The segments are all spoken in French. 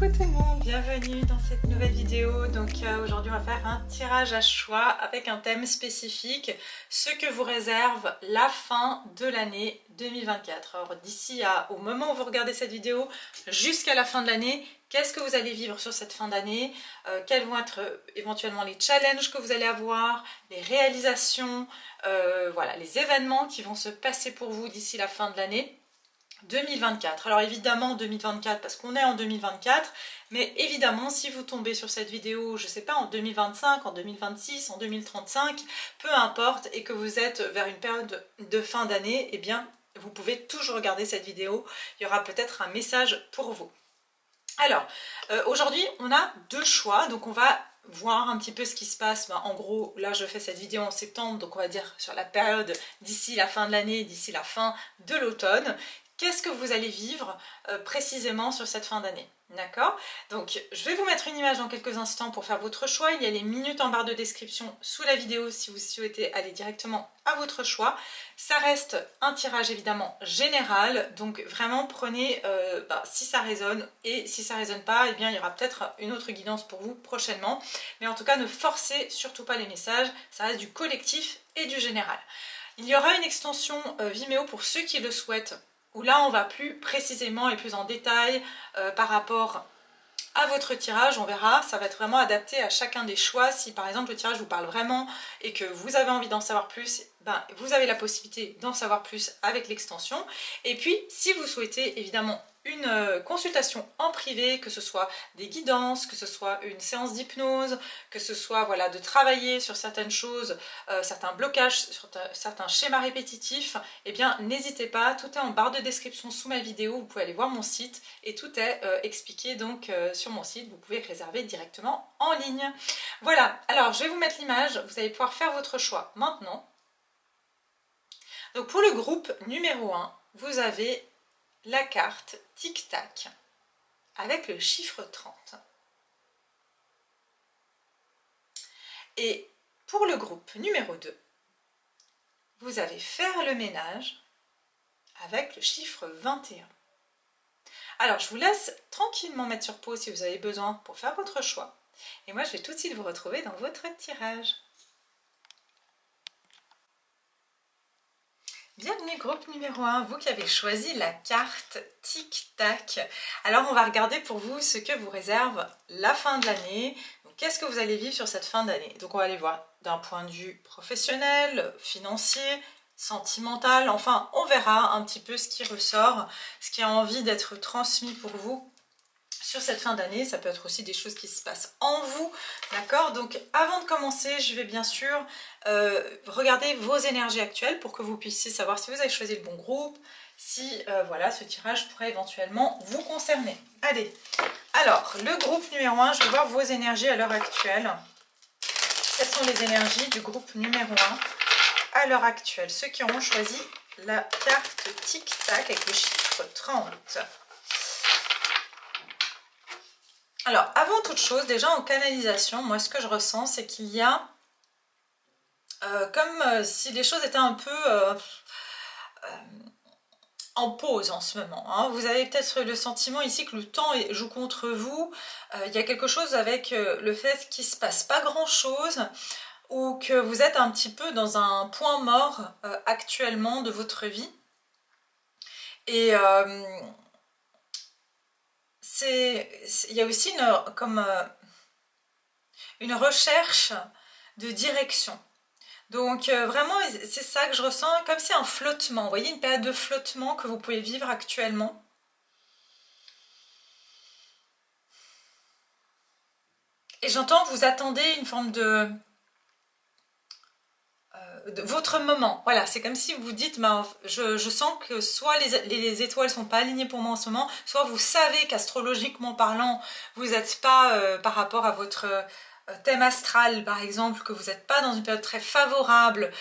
Coucou tout le monde, bienvenue dans cette nouvelle vidéo. Donc aujourd'hui on va faire un tirage à choix avec un thème spécifique, ce que vous réserve la fin de l'année 2024. Alors d'ici au moment où vous regardez cette vidéo jusqu'à la fin de l'année, qu'est-ce que vous allez vivre sur cette fin d'année, quels vont être éventuellement les challenges que vous allez avoir, les réalisations, voilà, les événements qui vont se passer pour vous d'ici la fin de l'année 2024. Alors évidemment 2024 parce qu'on est en 2024, mais évidemment si vous tombez sur cette vidéo, je sais pas, en 2025, en 2026, en 2035, peu importe, et que vous êtes vers une période de fin d'année, eh bien vous pouvez toujours regarder cette vidéo, il y aura peut-être un message pour vous. Alors aujourd'hui on a deux choix, donc on va voir un petit peu ce qui se passe. En gros là je fais cette vidéo en septembre, donc on va dire sur la période d'ici la fin de l'année, d'ici la fin de l'automne. Qu'est-ce que vous allez vivre précisément sur cette fin d'année, d'accord? Donc je vais vous mettre une image dans quelques instants pour faire votre choix. Il y a les minutes en barre de description sous la vidéo si vous souhaitez aller directement à votre choix. Ça reste un tirage évidemment général, donc vraiment prenez si ça résonne, et si ça résonne pas, eh bien il y aura peut-être une autre guidance pour vous prochainement. Mais en tout cas ne forcez surtout pas les messages, ça reste du collectif et du général. Il y aura une extension Vimeo pour ceux qui le souhaitent, où là on va plus précisément et plus en détail par rapport à votre tirage, on verra, ça va être vraiment adapté à chacun des choix. Si par exemple le tirage vous parle vraiment et que vous avez envie d'en savoir plus, vous avez la possibilité d'en savoir plus avec l'extension. Et puis si vous souhaitez évidemment une consultation en privé, que ce soit des guidances, que ce soit une séance d'hypnose, que ce soit voilà, de travailler sur certaines choses, certains blocages, sur certains schémas répétitifs, eh bien n'hésitez pas, tout est en barre de description sous ma vidéo, vous pouvez aller voir mon site et tout est expliqué donc sur mon site, vous pouvez réserver directement en ligne. Voilà, alors je vais vous mettre l'image, vous allez pouvoir faire votre choix maintenant. Donc pour le groupe numéro 1, vous avez la carte Tic Tac avec le chiffre 30. Et pour le groupe numéro 2, vous avez Faire le ménage avec le chiffre 21. Alors je vous laisse tranquillement mettre sur pause si vous avez besoin pour faire votre choix. Et moi je vais tout de suite vous retrouver dans votre tirage. Bienvenue groupe numéro 1, vous qui avez choisi la carte Tic Tac. Alors on va regarder pour vous ce que vous réserve la fin de l'année. Qu'est-ce que vous allez vivre sur cette fin d'année? Donc on va aller voir d'un point de vue professionnel, financier, sentimental. Enfin on verra un petit peu ce qui ressort, ce qui a envie d'être transmis pour vous sur cette fin d'année. Ça peut être aussi des choses qui se passent en vous, d'accord? Donc avant de commencer, je vais bien sûr regarder vos énergies actuelles pour que vous puissiez savoir si vous avez choisi le bon groupe, si voilà, ce tirage pourrait éventuellement vous concerner. Allez, alors le groupe numéro 1, je vais voir vos énergies à l'heure actuelle. Quelles sont les énergies du groupe numéro 1 à l'heure actuelle? Ceux qui auront choisi la carte Tic Tac avec le chiffre 30. Alors, avant toute chose, déjà en canalisation, moi ce que je ressens, c'est qu'il y a comme si les choses étaient un peu en pause en ce moment. Hein. Vous avez peut-être le sentiment ici que le temps joue contre vous. Il y a quelque chose avec le fait qu'il ne se passe pas grand-chose, ou que vous êtes un petit peu dans un point mort actuellement de votre vie. Et il y a aussi une recherche de direction. Donc vraiment c'est ça que je ressens, comme si un flottement, vous voyez, une période de flottement que vous pouvez vivre actuellement. Et j'entends que vous attendez une forme de votre moment. Voilà, c'est comme si vous vous dites, je sens que soit les étoiles sont pas alignées pour moi en ce moment, soit vous savez qu'astrologiquement parlant, vous n'êtes pas par rapport à votre thème astral par exemple, que vous n'êtes pas dans une période très favorable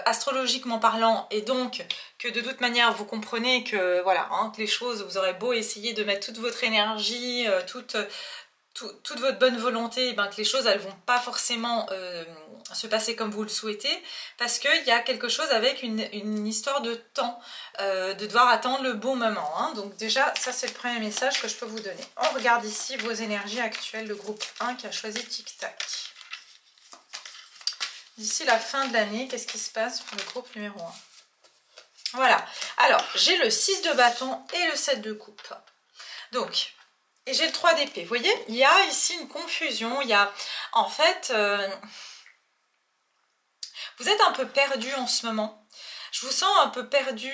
astrologiquement parlant, et donc que de toute manière vous comprenez que voilà, hein, que les choses, vous aurez beau essayer de mettre toute votre énergie, toute toute votre bonne volonté, ben, que les choses elles vont pas forcément se passer comme vous le souhaitez, parce qu'il y a quelque chose avec une histoire de temps, de devoir attendre le bon moment. Hein. Donc déjà, ça c'est le premier message que je peux vous donner. On regarde ici vos énergies actuelles, le groupe 1 qui a choisi Tic Tac. D'ici la fin de l'année, qu'est-ce qui se passe pour le groupe numéro 1? Voilà, alors j'ai le 6 de bâton et le 7 de coupe. Donc, et j'ai le 3 d'épée. Vous voyez, il y a ici une confusion. Il y a, en fait, vous êtes un peu perdu en ce moment. Je vous sens un peu perdu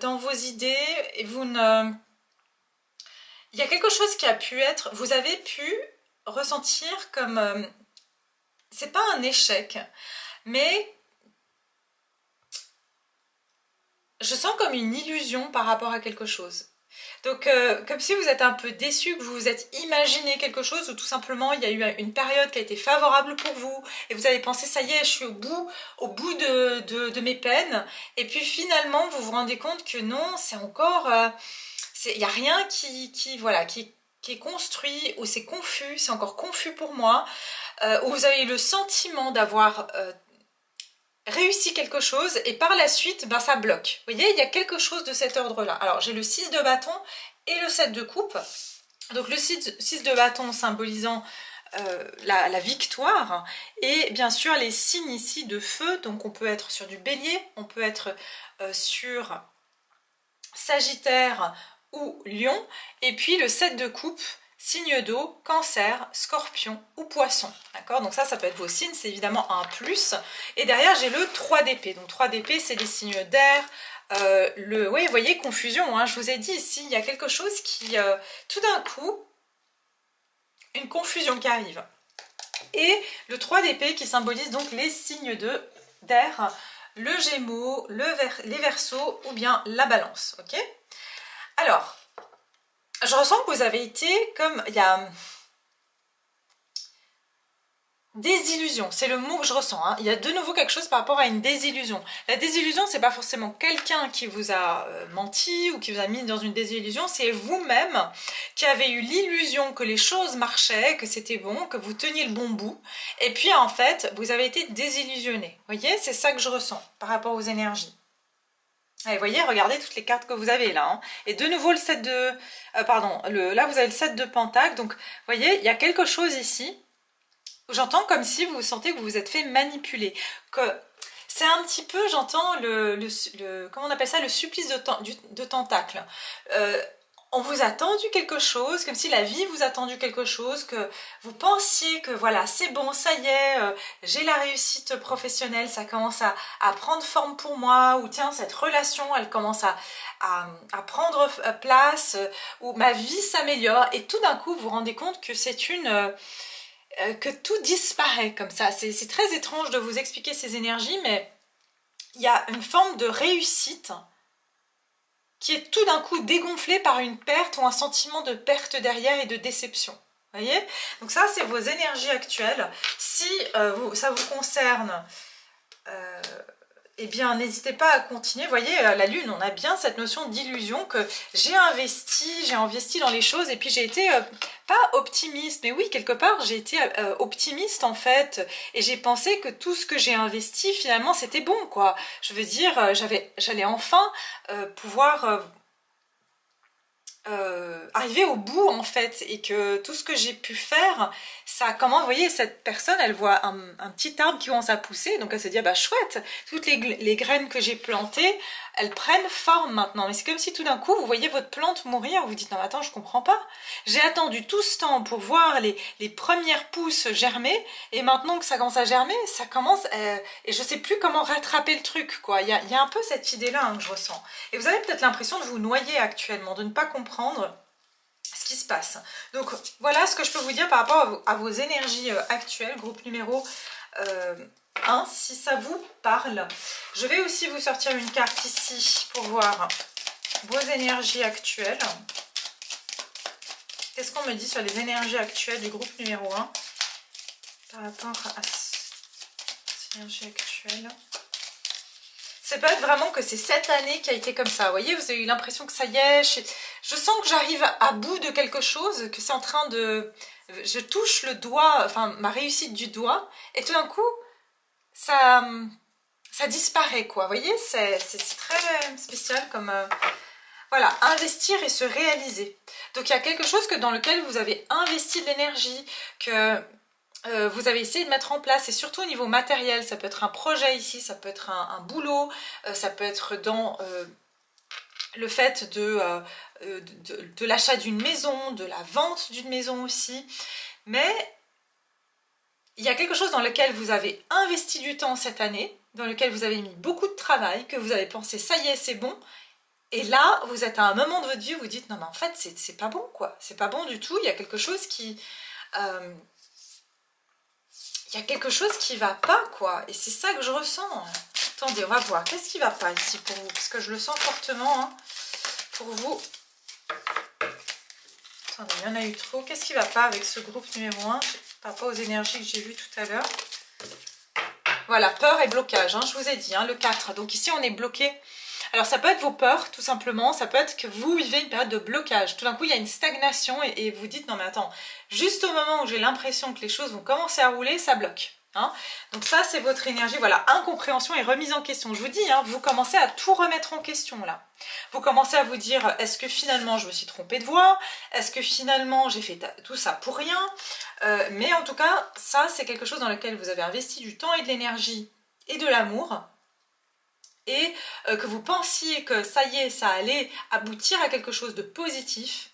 dans vos idées et vous ne... Il y a quelque chose qui a pu être... Vous avez pu ressentir comme... c'est pas un échec, mais... je sens comme une illusion par rapport à quelque chose. Donc, comme si vous êtes un peu déçu, que vous vous êtes imaginé quelque chose, ou tout simplement il y a eu une période qui a été favorable pour vous, et vous avez pensé, ça y est, je suis au bout de mes peines, et puis finalement vous vous rendez compte que non, c'est encore, il n'y a rien qui est construit, ou c'est confus, c'est encore confus pour moi, où vous avez eu le sentiment d'avoir... réussi quelque chose et par la suite ben, ça bloque. Vous voyez, il y a quelque chose de cet ordre là. Alors j'ai le 6 de bâton et le 7 de coupe. Donc le 6 de bâton symbolisant la victoire et bien sûr les signes ici de feu. Donc on peut être sur du bélier, on peut être sur Sagittaire ou Lion, et puis le 7 de coupe, signe d'eau, cancer, scorpion ou poisson. D'accord? Donc ça peut être vos signes, c'est évidemment un plus. Et derrière, j'ai le 3 d'épée. Donc 3 d'épée, c'est des signes d'air. Oui, vous voyez, confusion. Hein, je vous ai dit ici, il y a quelque chose qui, tout d'un coup, une confusion qui arrive. Et le 3 d'épée qui symbolise donc les signes d'air, le Gémeaux, les Verseaux ou bien la Balance. Ok? Alors, je ressens que vous avez été comme... il y a... désillusion, c'est le mot que je ressens. Hein. Il y a de nouveau quelque chose par rapport à une désillusion. La désillusion, c'est pas forcément quelqu'un qui vous a menti ou qui vous a mis dans une désillusion, c'est vous-même qui avez eu l'illusion que les choses marchaient, que c'était bon, que vous teniez le bon bout. Et puis en fait, vous avez été désillusionné. Vous voyez, c'est ça que je ressens par rapport aux énergies. Et vous voyez, regardez toutes les cartes que vous avez là. Hein. Et de nouveau le 7 de... là vous avez le 7 de Pentacle. Donc, vous voyez, il y a quelque chose ici. J'entends comme si vous sentez que vous vous êtes fait manipuler. Que c'est un petit peu, j'entends comment on appelle ça, le supplice de Tentacle. On vous a tendu quelque chose, comme si la vie vous a tendu quelque chose, que vous pensiez que voilà, c'est bon, ça y est, j'ai la réussite professionnelle, ça commence à prendre forme pour moi, ou tiens, cette relation, elle commence à prendre place, ou ma vie s'améliore, et tout d'un coup, vous vous rendez compte que c'est que tout disparaît comme ça. C'est très étrange de vous expliquer ces énergies, mais il y a une forme de réussite qui est tout d'un coup dégonflée par une perte ou un sentiment de perte derrière et de déception. Vous voyez? Donc ça, c'est vos énergies actuelles. Si ça vous concerne, eh bien, n'hésitez pas à continuer. Vous voyez, la Lune, on a bien cette notion d'illusion que j'ai investi dans les choses et puis j'ai été, pas optimiste, mais oui, quelque part, j'ai été optimiste en fait. Et j'ai pensé que tout ce que j'ai investi, finalement, c'était bon, quoi. Je veux dire, j'allais enfin pouvoir... arriver au bout en fait, et que tout ce que j'ai pu faire, ça, comment, vous voyez, cette personne, elle voit un petit arbre qui commence à pousser, donc elle se dit, ah bah chouette, toutes les graines que j'ai plantées, elles prennent forme maintenant. Mais c'est comme si tout d'un coup, vous voyez votre plante mourir, vous dites, non attends, je comprends pas, j'ai attendu tout ce temps pour voir les premières pousses germer, et maintenant que ça commence à germer, ça commence, et je sais plus comment rattraper le truc, quoi. Il y a un peu cette idée-là hein, que je ressens. Et vous avez peut-être l'impression de vous noyer actuellement, de ne pas comprendre ce qui se passe. Donc voilà ce que je peux vous dire par rapport à vos énergies actuelles, groupe numéro 1, si ça vous parle. Je vais aussi vous sortir une carte ici pour voir vos énergies actuelles. Qu'est-ce qu'on me dit sur les énergies actuelles du groupe numéro 1 par rapport à ces énergies actuelles? C'est peut-être vraiment que c'est cette année qui a été comme ça. Vous voyez, vous avez eu l'impression que ça y est, je sens que j'arrive à bout de quelque chose, que c'est en train de je touche le doigt, enfin ma réussite du doigt, et tout d'un coup, ça disparaît quoi. Vous voyez, c'est très spécial comme... voilà, investir et se réaliser. Donc il y a quelque chose dans lequel vous avez investi de l'énergie, que vous avez essayé de mettre en place, et surtout au niveau matériel, ça peut être un projet ici, ça peut être un boulot, ça peut être dans le fait de l'achat d'une maison, de la vente d'une maison aussi, mais il y a quelque chose dans lequel vous avez investi du temps cette année, dans lequel vous avez mis beaucoup de travail, que vous avez pensé ça y est c'est bon, et là vous êtes à un moment de votre vie où vous dites non mais en fait c'est pas bon quoi, c'est pas bon du tout, il y a quelque chose qui... il y a quelque chose qui va pas quoi, et c'est ça que je ressens. Attendez, on va voir, qu'est-ce qui va pas ici pour vous, parce que je le sens fortement hein, pour vous. Attendez, il y en a eu trop, qu'est-ce qui va pas avec ce groupe numéro 1 par rapport aux énergies que j'ai vues tout à l'heure? Voilà, peur et blocage, hein, je vous ai dit, hein, le 4, donc ici on est bloqué. Alors ça peut être vos peurs tout simplement, ça peut être que vous vivez une période de blocage, tout d'un coup il y a une stagnation et vous dites non mais attends, juste au moment où j'ai l'impression que les choses vont commencer à rouler, ça bloque. Hein. Donc ça c'est votre énergie, voilà, incompréhension et remise en question. Je vous dis, hein, vous commencez à tout remettre en question là. Vous commencez à vous dire, est-ce que finalement je me suis trompée de voie? Est-ce que finalement j'ai fait tout ça pour rien? Mais en tout cas, ça c'est quelque chose dans lequel vous avez investi du temps et de l'énergie et de l'amour. Et que vous pensiez que ça y est, ça allait aboutir à quelque chose de positif,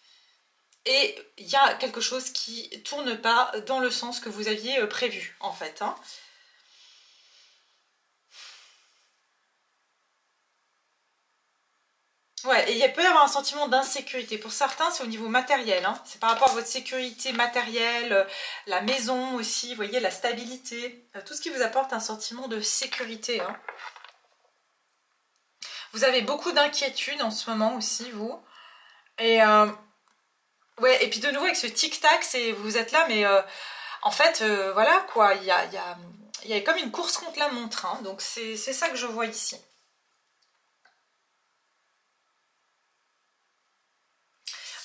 et il y a quelque chose qui ne tourne pas dans le sens que vous aviez prévu, en fait. Hein. Ouais, et il peut y avoir un sentiment d'insécurité. Pour certains, c'est au niveau matériel. Hein. C'est par rapport à votre sécurité matérielle, la maison aussi, vous voyez, la stabilité. Tout ce qui vous apporte un sentiment de sécurité. Hein. Vous avez beaucoup d'inquiétudes en ce moment aussi, vous. Et, ouais, et puis de nouveau, avec ce tic-tac, vous êtes là, mais en fait, voilà quoi, il y a comme une course contre la montre. Hein, donc c'est ça que je vois ici.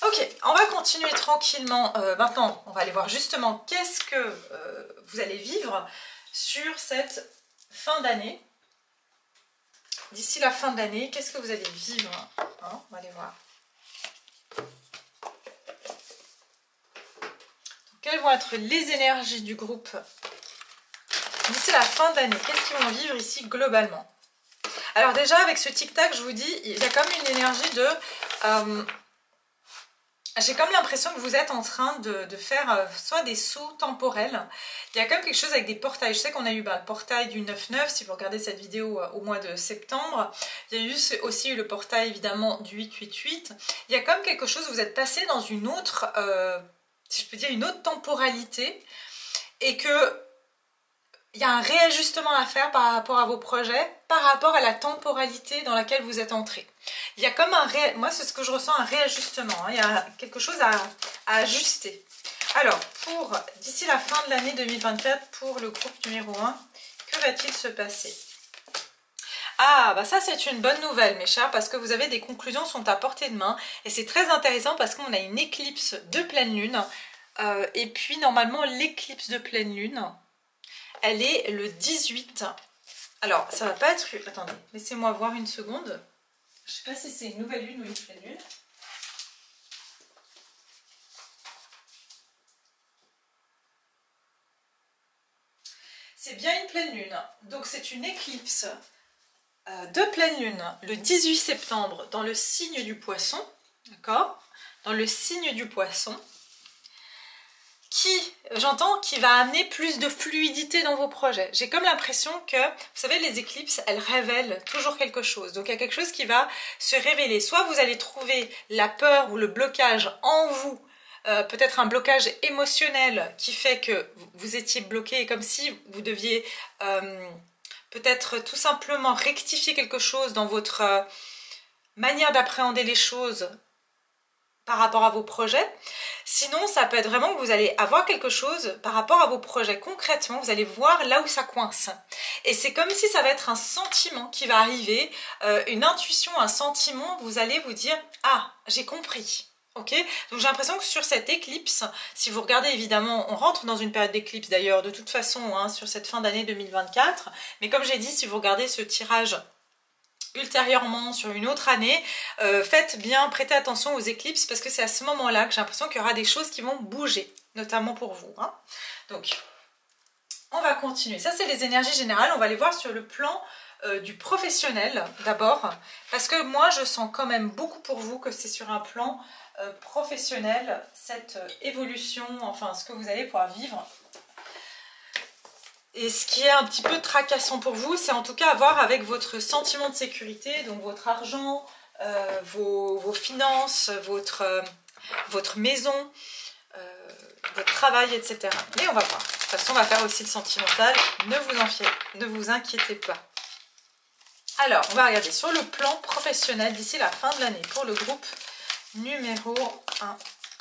Ok, on va continuer tranquillement. Maintenant, on va aller voir justement qu'est-ce que vous allez vivre sur cette fin d'année. D'ici la fin de l'année, qu'est-ce que vous allez vivre hein, on va aller voir. Donc, quelles vont être les énergies du groupe d'ici la fin d'année? Qu'est-ce qu'ils vont vivre ici globalement? Alors déjà, avec ce tic-tac, je vous dis, il y a comme une énergie de... j'ai comme l'impression que vous êtes en train de faire soit des sauts temporels. Il y a quand même quelque chose avec des portails. Je sais qu'on a eu le portail du 9-9, si vous regardez cette vidéo au mois de septembre. Il y a aussi eu le portail évidemment du 8-8-8. Il y a comme quelque chose, vous êtes passé dans une autre, si je peux dire, une autre temporalité. Et que il y a un réajustement à faire par rapport à vos projets, par rapport à la temporalité dans laquelle vous êtes entré. Il y a comme moi c'est ce que je ressens, un réajustement, hein. Il y a quelque chose à ajuster. Alors, d'ici la fin de l'année 2024, pour le groupe numéro 1, que va-t-il se passer? Ah, bah ça c'est une bonne nouvelle mes chers, parce que vous avez des conclusions sont à portée de main, et c'est très intéressant parce qu'on a une éclipse de pleine lune, et puis normalement l'éclipse de pleine lune, elle est le 18. Alors, ça va pas être... Attendez, laissez-moi voir une seconde. Je sais pas si c'est une nouvelle lune ou une pleine lune. C'est bien une pleine lune. Donc, c'est une éclipse de pleine lune le 18 septembre dans le signe du Poisson. D'accord? Dans le signe du Poisson. J'entends, qui va amener plus de fluidité dans vos projets. J'ai comme l'impression que, vous savez, les éclipses, elles révèlent toujours quelque chose. Donc il y a quelque chose qui va se révéler. Soit vous allez trouver la peur ou le blocage en vous, peut-être un blocage émotionnel qui fait que vous étiez bloqué, comme si vous deviez peut-être tout simplement rectifier quelque chose dans votre manière d'appréhender les choses par rapport à vos projets. Sinon, ça peut être vraiment que vous allez avoir quelque chose par rapport à vos projets. Concrètement, vous allez voir là où ça coince. Et c'est comme si ça va être un sentiment qui va arriver, une intuition, un sentiment, vous allez vous dire « Ah, j'ai compris ». Ok, donc j'ai l'impression que sur cette éclipse, si vous regardez évidemment, on rentre dans une période d'éclipse d'ailleurs de toute façon hein, sur cette fin d'année 2024, mais comme j'ai dit, si vous regardez ce tirage ultérieurement sur une autre année, faites bien prêter attention aux éclipses parce que c'est à ce moment-là que j'ai l'impression qu'il y aura des choses qui vont bouger, notamment pour vous. Hein. Donc, on va continuer. Ça, c'est les énergies générales. On va les voir sur le plan du professionnel d'abord, parce que moi, je sens quand même beaucoup pour vous que c'est sur un plan professionnel, cette évolution, enfin, ce que vous allez pouvoir vivre. Et ce qui est un petit peu tracassant pour vous, c'est en tout cas à voir avec votre sentiment de sécurité, donc votre argent, vos finances, votre maison, votre travail, etc. Mais on va voir. De toute façon, on va faire aussi le sentimental. Ne vous inquiétez pas. Alors, on va regarder sur le plan professionnel d'ici la fin de l'année pour le groupe numéro 1.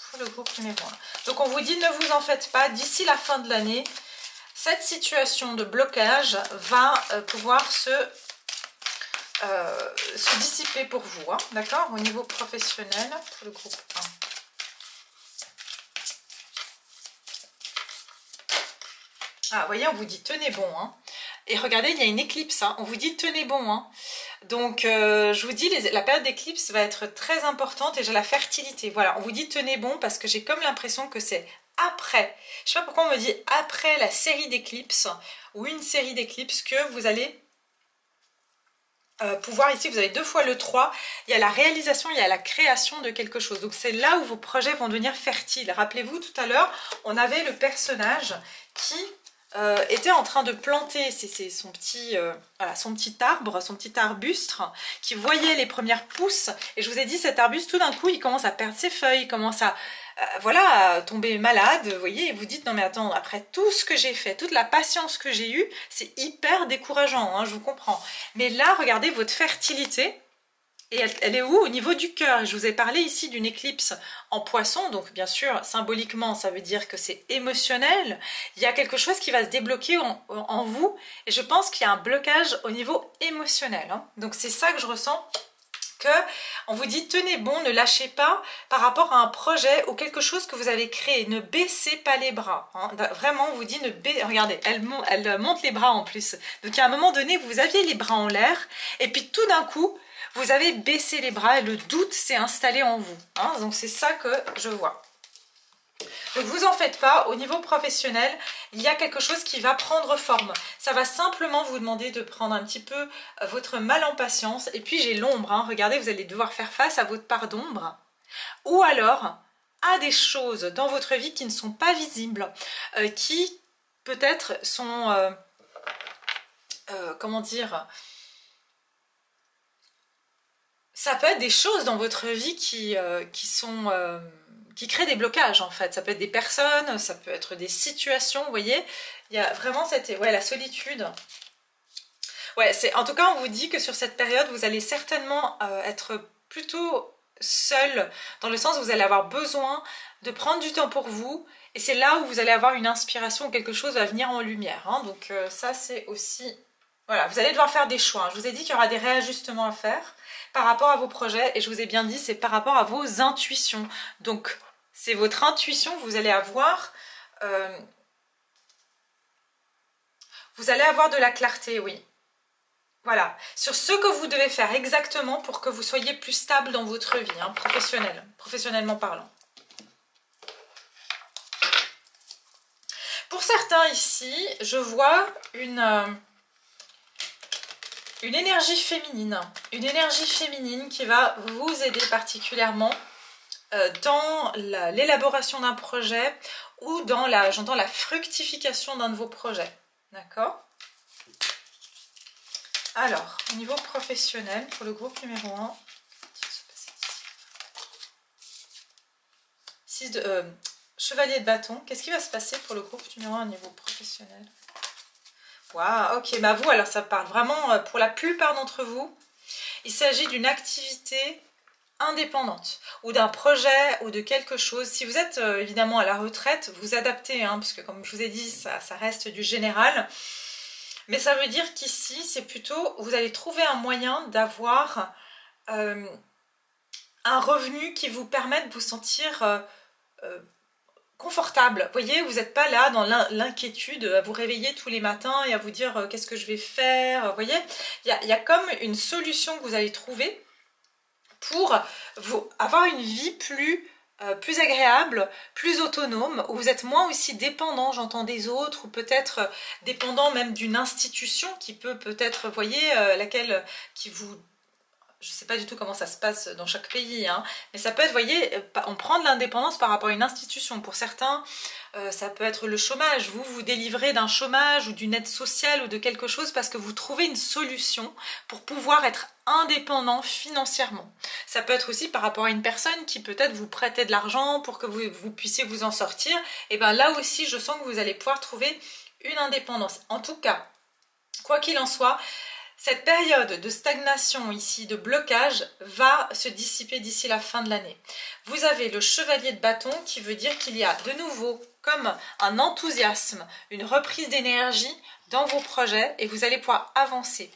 Pour le groupe numéro 1. Donc, on vous dit, ne vous en faites pas. D'ici la fin de l'année, cette situation de blocage va pouvoir se dissiper pour vous. Hein, d'accord? Au niveau professionnel, pour le groupe 1. Ah, vous voyez, on vous dit tenez bon. Hein. Et regardez, il y a une éclipse. Hein. On vous dit tenez bon. Hein. Donc, je vous dis, la période d'éclipse va être très importante et j'ai la fertilité. Voilà, on vous dit tenez bon parce que j'ai comme l'impression que c'est après. Je ne sais pas pourquoi on me dit après la série d'éclipses ou une série d'éclipses que vous allez pouvoir, ici vous avez 2 fois le 3, il y a la réalisation, il y a la création de quelque chose. Donc c'est là où vos projets vont devenir fertiles. Rappelez-vous, tout à l'heure, on avait le personnage qui était en train de planter son petit arbre, son petit arbuste, qui voyait les premières pousses. Et je vous ai dit, cet arbuste, tout d'un coup, il commence à perdre ses feuilles, il commence à tomber malade, vous voyez, et vous dites, non mais attends, après tout ce que j'ai fait, toute la patience que j'ai eue, c'est hyper décourageant, hein, je vous comprends. Mais là, regardez votre fertilité, et elle est où? Au niveau du cœur. Je vous ai parlé ici d'une éclipse en poisson, donc bien sûr, symboliquement, ça veut dire que c'est émotionnel. Il y a quelque chose qui va se débloquer en vous, et je pense qu'il y a un blocage au niveau émotionnel. Hein. Donc c'est ça que je ressens. On vous dit tenez bon, ne lâchez pas par rapport à un projet ou quelque chose que vous avez créé, ne baissez pas les bras, hein. Vraiment on vous dit regardez, elle monte les bras en plus, donc à un moment donné vous aviez les bras en l'air et puis tout d'un coup vous avez baissé les bras et le doute s'est installé en vous, hein. Donc c'est ça que je vois. Donc vous en faites pas, au niveau professionnel, il y a quelque chose qui va prendre forme. Ça va simplement vous demander de prendre un petit peu votre mal en patience. Et puis j'ai l'ombre, hein. Regardez, vous allez devoir faire face à votre part d'ombre. Ou alors à des choses dans votre vie qui ne sont pas visibles, qui peut-être sont, comment dire... Ça peut être des choses dans votre vie qui créent des blocages en fait. Ça peut être des personnes, ça peut être des situations, vous voyez. Il y a vraiment la solitude. Ouais, en tout cas, on vous dit que sur cette période, vous allez certainement être plutôt seul, dans le sens où vous allez avoir besoin de prendre du temps pour vous. Et c'est là où vous allez avoir une inspiration ou quelque chose va venir en lumière. Hein. Donc ça, c'est aussi... Voilà, vous allez devoir faire des choix. Hein. Je vous ai dit qu'il y aura des réajustements à faire par rapport à vos projets. Et je vous ai bien dit, c'est par rapport à vos intuitions. Donc, c'est votre intuition que vous allez avoir. Vous allez avoir de la clarté, oui. Voilà, sur ce que vous devez faire exactement pour que vous soyez plus stable dans votre vie, hein, professionnellement parlant. Pour certains ici, je vois une énergie féminine. Une énergie féminine qui va vous aider particulièrement dans l'élaboration d'un projet ou dans j'entends la fructification d'un de vos projets. D'accord ? Alors, au niveau professionnel, pour le groupe numéro 1, chevalier de bâton, qu'est-ce qui va se passer pour le groupe numéro 1 au niveau professionnel? Waouh, ok, bah vous, alors ça parle vraiment, pour la plupart d'entre vous, il s'agit d'une activité indépendante, ou d'un projet, ou de quelque chose. Si vous êtes évidemment à la retraite, vous adaptez, hein, parce que comme je vous ai dit, ça reste du général. Mais ça veut dire qu'ici, c'est plutôt, vous allez trouver un moyen d'avoir un revenu qui vous permet de vous sentir confortable. Vous voyez, vous n'êtes pas là dans l'inquiétude à vous réveiller tous les matins et à vous dire qu'est-ce que je vais faire. Vous voyez, il y a comme une solution que vous allez trouver pour avoir une vie plus agréable, plus autonome, où vous êtes moins aussi dépendant, j'entends, des autres, ou peut-être dépendant même d'une institution qui peut-être, vous voyez, laquelle qui vous... Je ne sais pas du tout comment ça se passe dans chaque pays, hein, mais ça peut être, vous voyez, on prend de l'indépendance par rapport à une institution. Pour certains, ça peut être le chômage. Vous délivrez d'un chômage ou d'une aide sociale ou de quelque chose parce que vous trouvez une solution pour pouvoir être indépendant financièrement. Ça peut être aussi par rapport à une personne qui peut-être vous prêtait de l'argent pour que vous puissiez vous en sortir. Et bien là aussi, je sens que vous allez pouvoir trouver une indépendance. En tout cas, quoi qu'il en soit, cette période de stagnation ici, de blocage, va se dissiper d'ici la fin de l'année. Vous avez le chevalier de bâton qui veut dire qu'il y a de nouveau comme un enthousiasme, une reprise d'énergie dans vos projets et vous allez pouvoir avancer.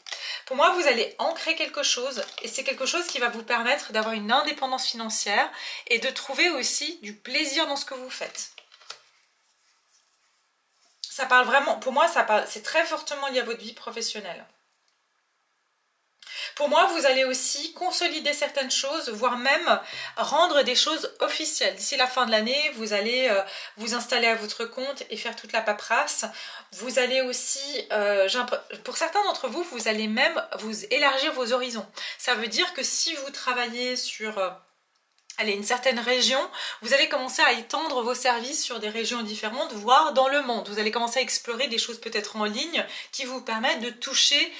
Pour moi, vous allez ancrer quelque chose et c'est quelque chose qui va vous permettre d'avoir une indépendance financière et de trouver aussi du plaisir dans ce que vous faites. Ça parle vraiment, pour moi, c'est très fortement lié à votre vie professionnelle. Pour moi, vous allez aussi consolider certaines choses, voire même rendre des choses officielles. D'ici la fin de l'année, vous allez vous installer à votre compte et faire toute la paperasse. Vous allez aussi, pour certains d'entre vous, vous allez même vous élargir vos horizons. Ça veut dire que si vous travaillez sur... allez, une certaine région, vous allez commencer à étendre vos services sur des régions différentes, voire dans le monde. Vous allez commencer à explorer des choses peut-être en ligne qui vous permettent de toucher,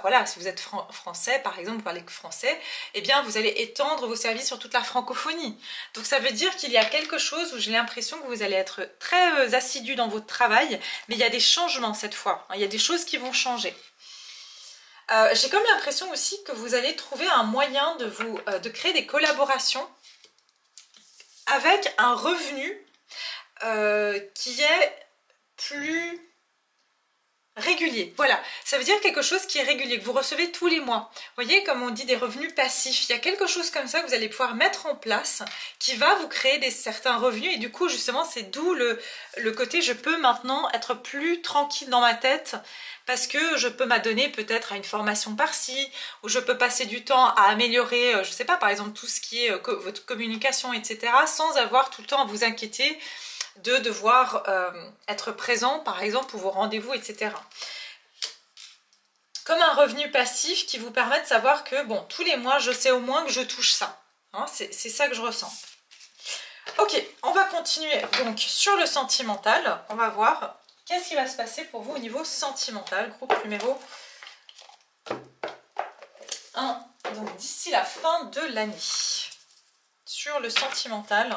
voilà, si vous êtes français par exemple, vous parlez français, eh bien vous allez étendre vos services sur toute la francophonie. Donc ça veut dire qu'il y a quelque chose où j'ai l'impression que vous allez être très assidu dans votre travail, mais il y a des changements cette fois, hein, il y a des choses qui vont changer. J'ai comme l'impression aussi que vous allez trouver un moyen de créer des collaborations avec un revenu qui est plus régulier. Voilà, ça veut dire quelque chose qui est régulier, que vous recevez tous les mois. Vous voyez, comme on dit, des revenus passifs. Il y a quelque chose comme ça que vous allez pouvoir mettre en place qui va vous créer certains revenus. Et du coup, justement, c'est d'où le côté je peux maintenant être plus tranquille dans ma tête parce que je peux m'adonner peut-être à une formation par-ci ou je peux passer du temps à améliorer, je ne sais pas, par exemple, tout ce qui est votre communication, etc. sans avoir tout le temps à vous inquiéter de devoir être présent, par exemple, pour vos rendez-vous, etc. Comme un revenu passif qui vous permet de savoir que, bon, tous les mois, je sais au moins que je touche ça. Hein, c'est ça que je ressens. Ok, on va continuer donc sur le sentimental. On va voir qu'est-ce qui va se passer pour vous au niveau sentimental. Groupe numéro 1, donc d'ici la fin de l'année. Sur le sentimental.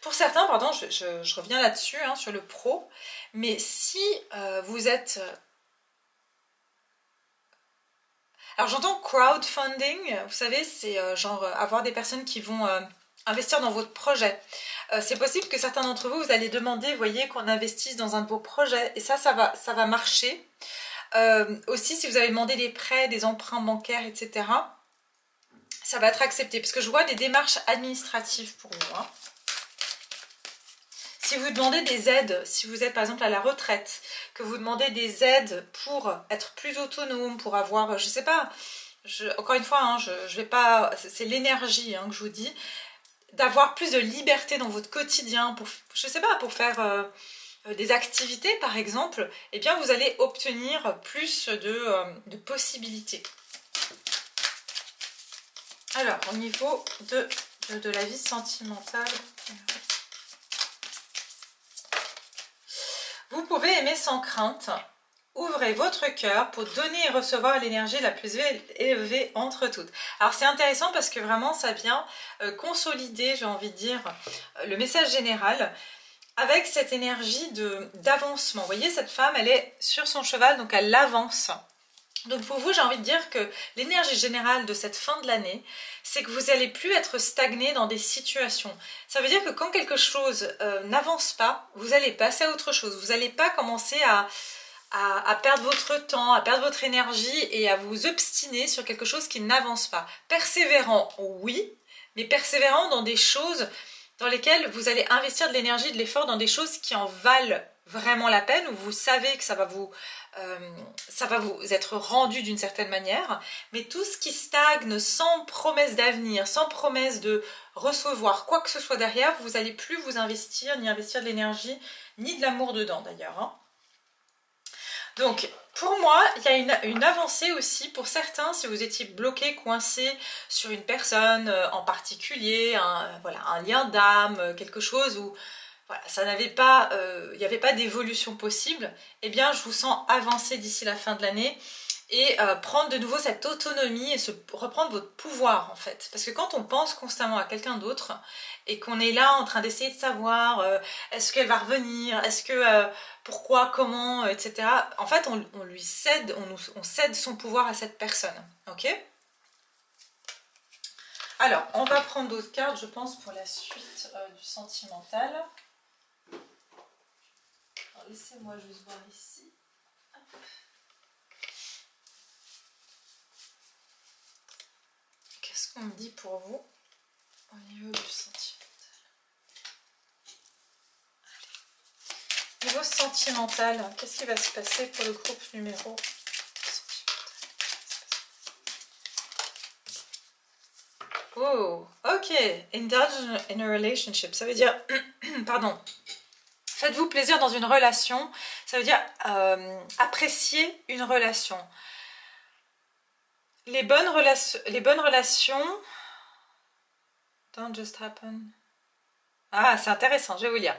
Pour certains, pardon, je reviens là-dessus, hein, sur le pro, mais si vous êtes... Alors j'entends crowdfunding, vous savez, c'est genre avoir des personnes qui vont investir dans votre projet. C'est possible que certains d'entre vous, vous allez demander, vous voyez, qu'on investisse dans un de vos projets, et ça va marcher. Aussi, si vous avez demandé des prêts, des emprunts bancaires, etc., ça va être accepté, parce que je vois des démarches administratives pour vous, hein. Si vous demandez des aides, si vous êtes par exemple à la retraite, que vous demandez des aides pour être plus autonome, pour avoir, je sais pas, encore une fois, hein, je vais pas, c'est l'énergie hein, que je vous dis, d'avoir plus de liberté dans votre quotidien, pour, je sais pas, pour faire des activités par exemple, eh bien vous allez obtenir plus de possibilités. Alors, au niveau de la vie sentimentale... Vous pouvez aimer sans crainte. Ouvrez votre cœur pour donner et recevoir l'énergie la plus élevée entre toutes. Alors c'est intéressant parce que vraiment ça vient consolider, j'ai envie de dire, le message général. avec cette énergie d'avancement. Vous voyez, cette femme, elle est sur son cheval, donc elle avance. Donc pour vous, j'ai envie de dire que l'énergie générale de cette fin de l'année, c'est que vous n'allez plus être stagné dans des situations. Ça veut dire que quand quelque chose n'avance pas, vous allez passer à autre chose. Vous n'allez pas commencer à perdre votre temps, à perdre votre énergie et à vous obstiner sur quelque chose qui n'avance pas. Persévérant, oui, mais persévérant dans des choses dans lesquelles vous allez investir de l'énergie, de l'effort, dans des choses qui en valent vraiment la peine, où vous savez que ça va vous être rendu d'une certaine manière, mais tout ce qui stagne sans promesse d'avenir, sans promesse de recevoir quoi que ce soit derrière, vous n'allez plus vous investir, ni investir de l'énergie, ni de l'amour dedans d'ailleurs. Hein. Donc, pour moi, il y a une avancée aussi pour certains, si vous étiez bloqué, coincé sur une personne en particulier, voilà, un lien d'âme, quelque chose où voilà, ça n'avait pas, il n'y avait pas d'évolution possible, eh bien je vous sens avancer d'ici la fin de l'année et prendre de nouveau cette autonomie et reprendre votre pouvoir en fait. Parce que quand on pense constamment à quelqu'un d'autre et qu'on est là en train d'essayer de savoir est-ce qu'elle va revenir, est-ce que pourquoi, comment, etc. En fait on lui cède, on cède son pouvoir à cette personne. Ok ? Alors on va prendre d'autres cartes je pense pour la suite du sentimental. Laissez-moi juste voir ici. Qu'est-ce qu'on me dit pour vous au niveau du sentimental? Allez. Niveau sentimental, qu'est-ce qui va se passer pour le groupe numéro sentimental? Oh, ok. Indulge in a relationship. Ça veut dire, pardon. Faites-vous plaisir dans une relation, ça veut dire apprécier une relation. Les bonnes relations, don't just happen. Ah, c'est intéressant, je vais vous lire.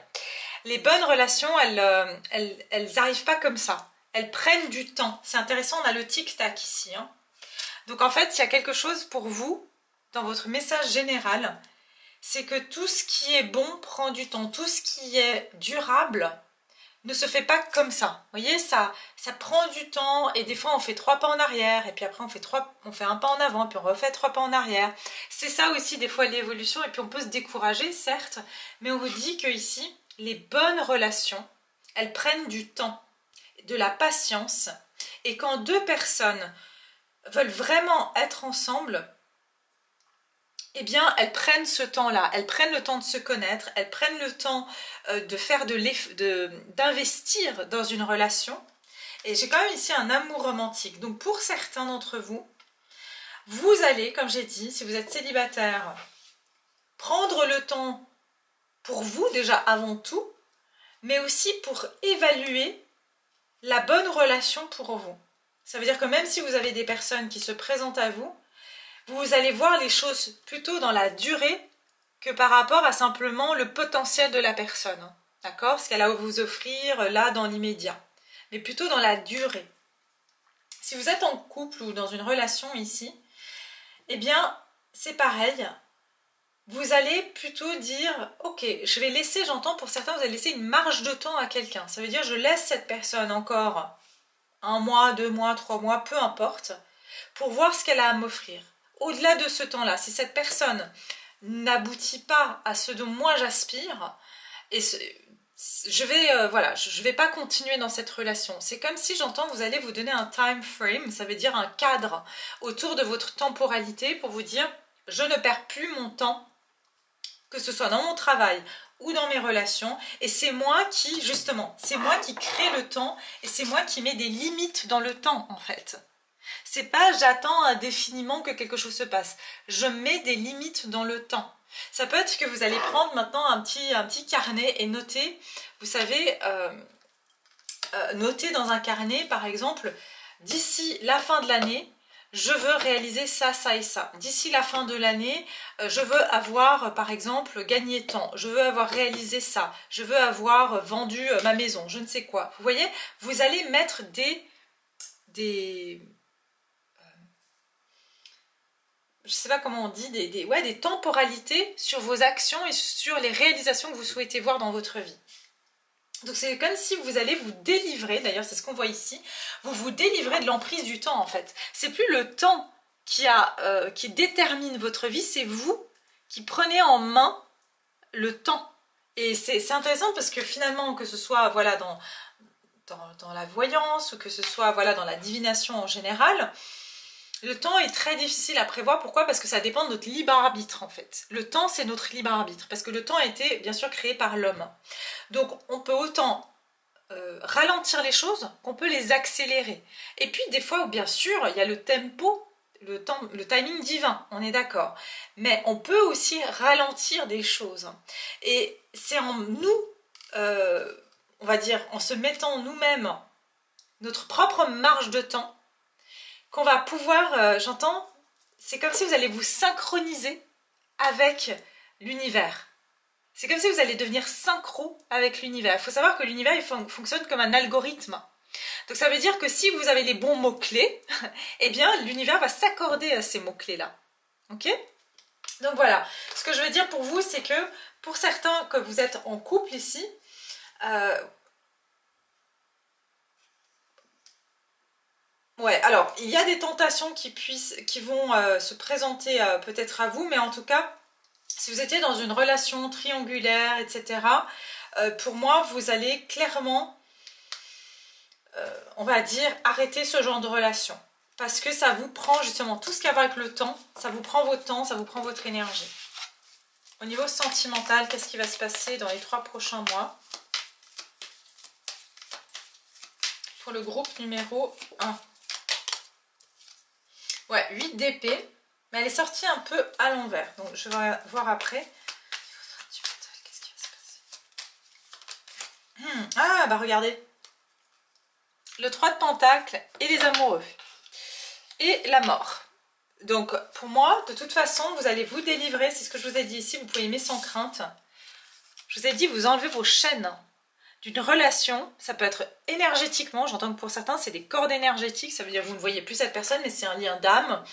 Les bonnes relations, elles n'arrivent pas comme ça. Elles prennent du temps. C'est intéressant, on a le tic-tac ici. Hein. Donc en fait, il y a quelque chose pour vous, dans votre message général, c'est que tout ce qui est bon prend du temps, tout ce qui est durable ne se fait pas comme ça. Vous voyez, ça prend du temps et des fois on fait 3 pas en arrière et puis après on fait un pas en avant puis on refait 3 pas en arrière. C'est ça aussi des fois l'évolution et puis on peut se décourager certes, mais on vous dit que ici les bonnes relations, elles prennent du temps, de la patience et quand deux personnes veulent vraiment être ensemble, eh bien, elles prennent ce temps-là, elles prennent le temps de se connaître, elles prennent le temps de faire d'investir dans une relation. Et j'ai quand même ici un amour romantique. Donc pour certains d'entre vous, vous allez, comme j'ai dit, si vous êtes célibataire, prendre le temps pour vous déjà avant tout, mais aussi pour évaluer la bonne relation pour vous. Ça veut dire que même si vous avez des personnes qui se présentent à vous, vous allez voir les choses plutôt dans la durée que par rapport à simplement le potentiel de la personne. D'accord ? Ce qu'elle a à vous offrir là dans l'immédiat. Mais plutôt dans la durée. Si vous êtes en couple ou dans une relation ici, eh bien, c'est pareil. Vous allez plutôt dire, ok, je vais laisser, j'entends pour certains, vous allez laisser une marge de temps à quelqu'un. Ça veut dire, je laisse cette personne encore 1 mois, 2 mois, 3 mois, peu importe, pour voir ce qu'elle a à m'offrir. Au-delà de ce temps-là, si cette personne n'aboutit pas à ce dont moi j'aspire, et je vais pas continuer dans cette relation. C'est comme si j'entends vous allez vous donner un time frame, ça veut dire un cadre autour de votre temporalité pour vous dire je ne perds plus mon temps, que ce soit dans mon travail ou dans mes relations, et c'est moi qui, justement, c'est moi qui crée le temps et c'est moi qui mets des limites dans le temps en fait. C'est pas j'attends indéfiniment que quelque chose se passe. Je mets des limites dans le temps. Ça peut être que vous allez prendre maintenant un petit carnet et noter, vous savez, noter dans un carnet par exemple, d'ici la fin de l'année, je veux réaliser ça, ça et ça. D'ici la fin de l'année, je veux avoir par exemple gagné tant, je veux avoir réalisé ça, je veux avoir vendu ma maison, je ne sais quoi. Vous voyez, vous allez mettre je sais pas comment on dit, des temporalités sur vos actions et sur les réalisations que vous souhaitez voir dans votre vie. Donc c'est comme si vous allez vous délivrer, d'ailleurs c'est ce qu'on voit ici, vous vous délivrez de l'emprise du temps en fait. C'est plus le temps qui détermine votre vie, c'est vous qui prenez en main le temps. Et c'est intéressant parce que finalement, que ce soit voilà, dans la voyance ou que ce soit voilà, dans la divination en général, le temps est très difficile à prévoir. Pourquoi? Parce que ça dépend de notre libre arbitre en fait. Le temps, c'est notre libre arbitre parce que le temps a été bien sûr créé par l'homme. Donc on peut autant ralentir les choses qu'on peut les accélérer. Et puis des fois, bien sûr, il y a le tempo, le timing divin, on est d'accord. Mais on peut aussi ralentir des choses. Et c'est en nous, on va dire, en se mettant nous-mêmes notre propre marge de temps, qu'on va pouvoir, j'entends, c'est comme si vous allez vous synchroniser avec l'univers. C'est comme si vous allez devenir synchro avec l'univers. Il faut savoir que l'univers fonctionne comme un algorithme. Donc ça veut dire que si vous avez les bons mots-clés, eh bien l'univers va s'accorder à ces mots-clés-là. Ok? Donc voilà, ce que je veux dire pour vous, c'est que pour certains que vous êtes en couple ici, ouais, alors il y a des tentations qui vont se présenter peut-être à vous, mais en tout cas, si vous étiez dans une relation triangulaire, etc., pour moi, vous allez clairement, on va dire, arrêter ce genre de relation. Parce que ça vous prend justement tout ce qui a à voir avec le temps, ça vous prend votre temps, ça vous prend votre énergie. Au niveau sentimental, qu'est-ce qui va se passer dans les 3 prochains mois? Pour le groupe numéro 1. Ouais, 8 d'épée. Mais elle est sortie un peu à l'envers. Donc je vais voir après. Qu'est-ce qui va se passer? Ah, bah regardez. Le 3 de pentacles et les amoureux. Et la mort. Donc pour moi, de toute façon, vous allez vous délivrer. C'est ce que je vous ai dit ici. Vous pouvez aimer sans crainte. Je vous ai dit, vous enlevez vos chaînes d'une relation. Ça peut être énergétiquement. J'entends que pour certains, c'est des cordes énergétiques. Ça veut dire que vous ne voyez plus cette personne, mais c'est un lien d'âme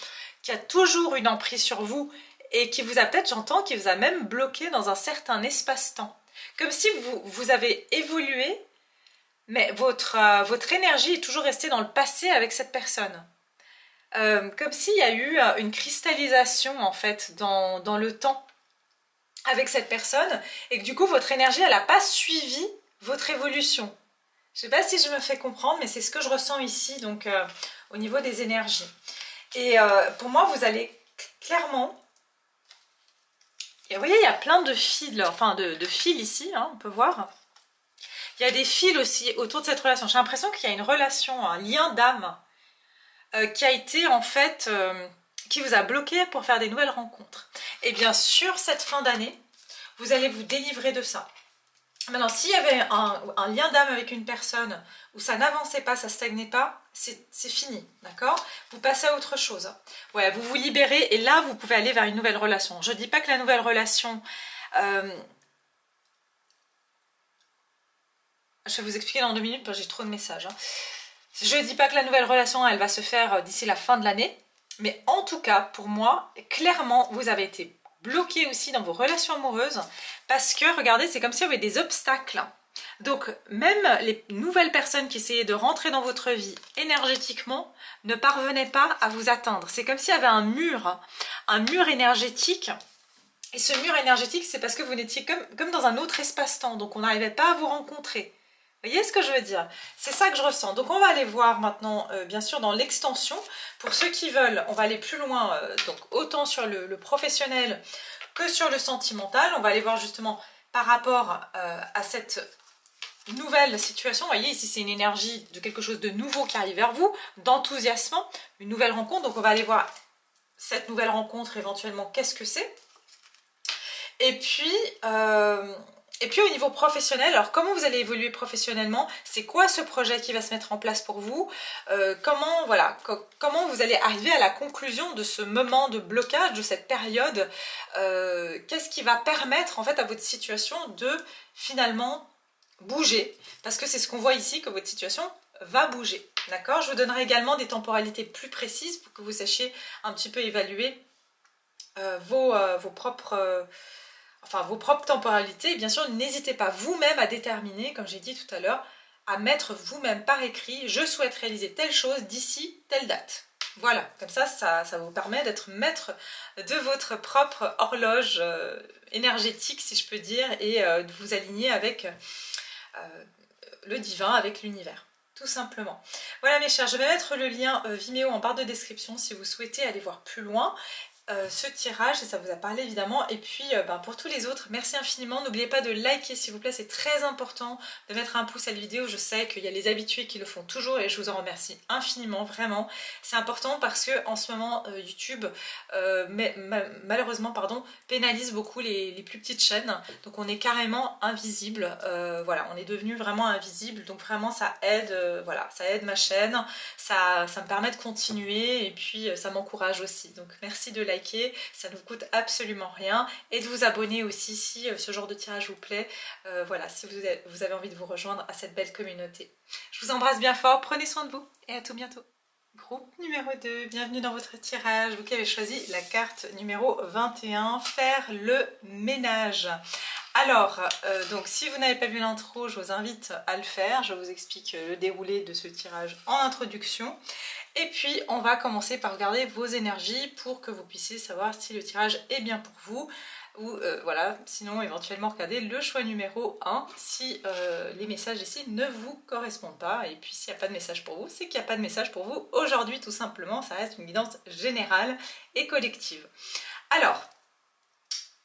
qui a toujours une emprise sur vous et qui vous a peut-être, j'entends, qui vous a même bloqué dans un certain espace-temps. Comme si vous avez évolué, mais votre énergie est toujours restée dans le passé avec cette personne. Comme s'il y a eu une cristallisation, en fait, dans le temps avec cette personne, et que du coup, votre énergie, elle n'a pas suivi votre évolution. Je ne sais pas si je me fais comprendre, mais c'est ce que je ressens ici, donc au niveau des énergies. Et pour moi, vous allez clairement... Et vous voyez, il y a plein de fils, enfin de fils ici, hein, on peut voir. Il y a des fils aussi autour de cette relation. J'ai l'impression qu'il y a une relation, un lien d'âme qui a été en fait... qui vous a bloqué pour faire des nouvelles rencontres. Et bien sûr, cette fin d'année, vous allez vous délivrer de ça. Maintenant, s'il y avait un lien d'âme avec une personne où ça n'avançait pas, ça stagnait pas, c'est fini, d'accord? Vous passez à autre chose. Ouais, vous vous libérez et là, vous pouvez aller vers une nouvelle relation. Je ne dis pas que la nouvelle relation... je vais vous expliquer dans 2 minutes parce que j'ai trop de messages. Hein. Je ne dis pas que la nouvelle relation, elle va se faire d'ici la fin de l'année. Mais en tout cas, pour moi, clairement, vous avez été bloqué aussi dans vos relations amoureuses parce que, regardez, c'est comme s'il y avait des obstacles. Donc, même les nouvelles personnes qui essayaient de rentrer dans votre vie énergétiquement ne parvenaient pas à vous atteindre. C'est comme s'il y avait un mur énergétique. Et ce mur énergétique, c'est parce que vous n'étiez comme dans un autre espace-temps. Donc, on n'arrivait pas à vous rencontrer. Vous voyez ce que je veux dire? C'est ça que je ressens. Donc on va aller voir maintenant, bien sûr, dans l'extension. Pour ceux qui veulent, on va aller plus loin, donc autant sur le professionnel que sur le sentimental. On va aller voir justement par rapport à cette nouvelle situation. Vous voyez, ici, c'est une énergie de quelque chose de nouveau qui arrive vers vous, d'enthousiasme, une nouvelle rencontre. Donc on va aller voir cette nouvelle rencontre, éventuellement, qu'est-ce que c'est. Et puis au niveau professionnel, alors comment vous allez évoluer professionnellement? C'est quoi ce projet qui va se mettre en place pour vous? Comment vous allez arriver à la conclusion de ce moment de blocage, de cette période? Qu'est-ce qui va permettre en fait à votre situation de finalement bouger? Parce que c'est ce qu'on voit ici, que votre situation va bouger. D'accord? Je vous donnerai également des temporalités plus précises pour que vous sachiez un petit peu évaluer vos propres... enfin vos propres temporalités. Et bien sûr, n'hésitez pas vous-même à déterminer, comme j'ai dit tout à l'heure, à mettre vous-même par écrit, je souhaite réaliser telle chose d'ici telle date. Voilà, comme ça vous permet d'être maître de votre propre horloge énergétique, si je peux dire, et de vous aligner avec le divin, avec l'univers. Tout simplement. Voilà mes chers, je vais mettre le lien Vimeo en barre de description si vous souhaitez aller voir plus loin ce tirage, et ça vous a parlé évidemment. Et puis pour tous les autres, merci infiniment. N'oubliez pas de liker s'il vous plaît, c'est très important de mettre un pouce à la vidéo. Je sais qu'il y a les habitués qui le font toujours et je vous en remercie infiniment, vraiment. C'est important parce que en ce moment YouTube malheureusement pénalise beaucoup les plus petites chaînes, donc on est carrément invisible. Voilà, on est devenu vraiment invisible, donc vraiment ça aide, voilà, ça aide ma chaîne, ça me permet de continuer et puis ça m'encourage aussi. Donc merci de liker, ça ne vous coûte absolument rien, et de vous abonner aussi si ce genre de tirage vous plaît. Voilà, si vous avez envie de vous rejoindre à cette belle communauté. Je vous embrasse bien fort, prenez soin de vous et à tout bientôt. Groupe numéro 2, bienvenue dans votre tirage, vous qui avez choisi la carte numéro 21, faire le ménage. Alors, donc si vous n'avez pas vu l'intro, je vous invite à le faire, je vous explique le déroulé de ce tirage en introduction. Et puis on va commencer par regarder vos énergies pour que vous puissiez savoir si le tirage est bien pour vous. Ou voilà, sinon éventuellement regardez le choix numéro 1 si les messages ici ne vous correspondent pas. Et puis s'il n'y a pas de message pour vous, c'est qu'il n'y a pas de message pour vous aujourd'hui, tout simplement. Ça reste une guidance générale et collective. Alors,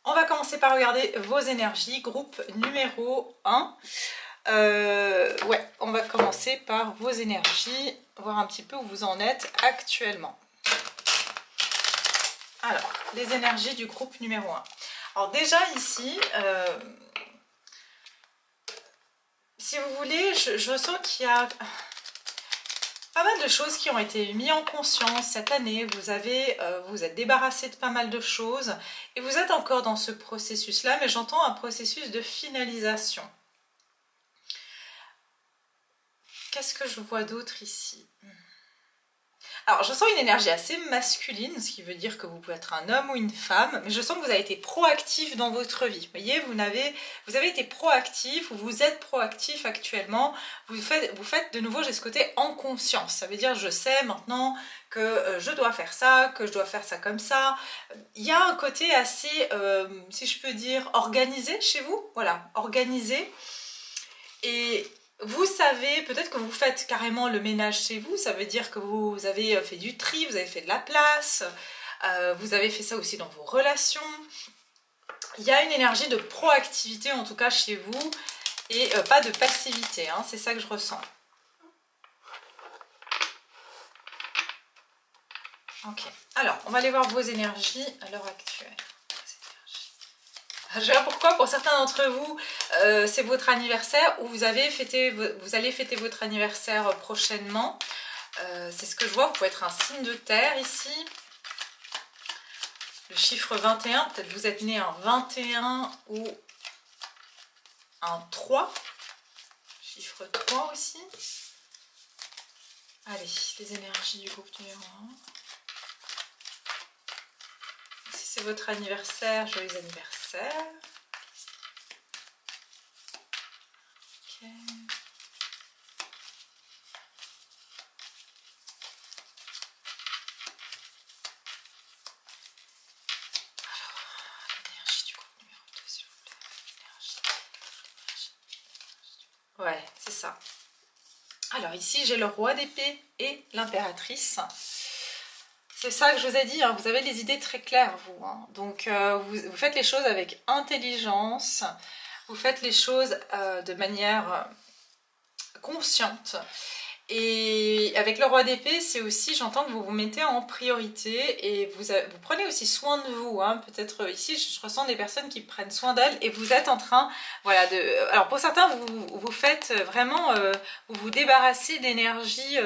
on va commencer par regarder vos énergies, groupe numéro 1. Ouais, on va commencer par vos énergies, voir un petit peu où vous en êtes actuellement. Alors, les énergies du groupe numéro 1. Alors déjà ici, si vous voulez, je ressens qu'il y a pas mal de choses qui ont été mises en conscience cette année. Vous êtes débarrassé de pas mal de choses et vous êtes encore dans ce processus-là, mais j'entends un processus de finalisation. Qu'est-ce que je vois d'autre ici? Alors, je sens une énergie assez masculine, ce qui veut dire que vous pouvez être un homme ou une femme, mais je sens que vous avez été proactif dans votre vie. Vous voyez, vous avez été proactif, ou vous êtes proactif actuellement. Vous faites de nouveau, j'ai ce côté en conscience. Ça veut dire, je sais maintenant que je dois faire ça, que je dois faire ça comme ça. Il y a un côté assez, si je peux dire, organisé chez vous. Voilà, organisé. Et vous savez, peut-être que vous faites carrément le ménage chez vous, ça veut dire que vous avez fait du tri, vous avez fait de la place, vous avez fait ça aussi dans vos relations. Il y a une énergie de proactivité en tout cas chez vous et pas de passivité, hein, c'est ça que je ressens. Ok, alors on va aller voir vos énergies à l'heure actuelle. Je sais pas pourquoi, pour certains d'entre vous, c'est votre anniversaire ou vous allez fêter votre anniversaire prochainement. C'est ce que je vois, vous pouvez être un signe de terre ici. Le chiffre 21, peut-être vous êtes né un 21 ou un 3. Chiffre 3 aussi. Allez, les énergies du groupe numéro 1. Si c'est votre anniversaire, joyeux anniversaire. Okay. Ouais, c'est ça. Alors ici, j'ai le roi d'épée et l'impératrice. C'est ça que je vous ai dit, hein, vous avez les idées très claires, vous. Hein. Donc, vous faites les choses avec intelligence, vous faites les choses de manière consciente. Et avec le roi d'épée, c'est aussi, j'entends que vous vous mettez en priorité et vous prenez aussi soin de vous. Hein. Peut-être ici, je ressens des personnes qui prennent soin d'elles et vous êtes en train, voilà, de... Alors pour certains, vous faites vraiment, vous vous débarrassez d'énergie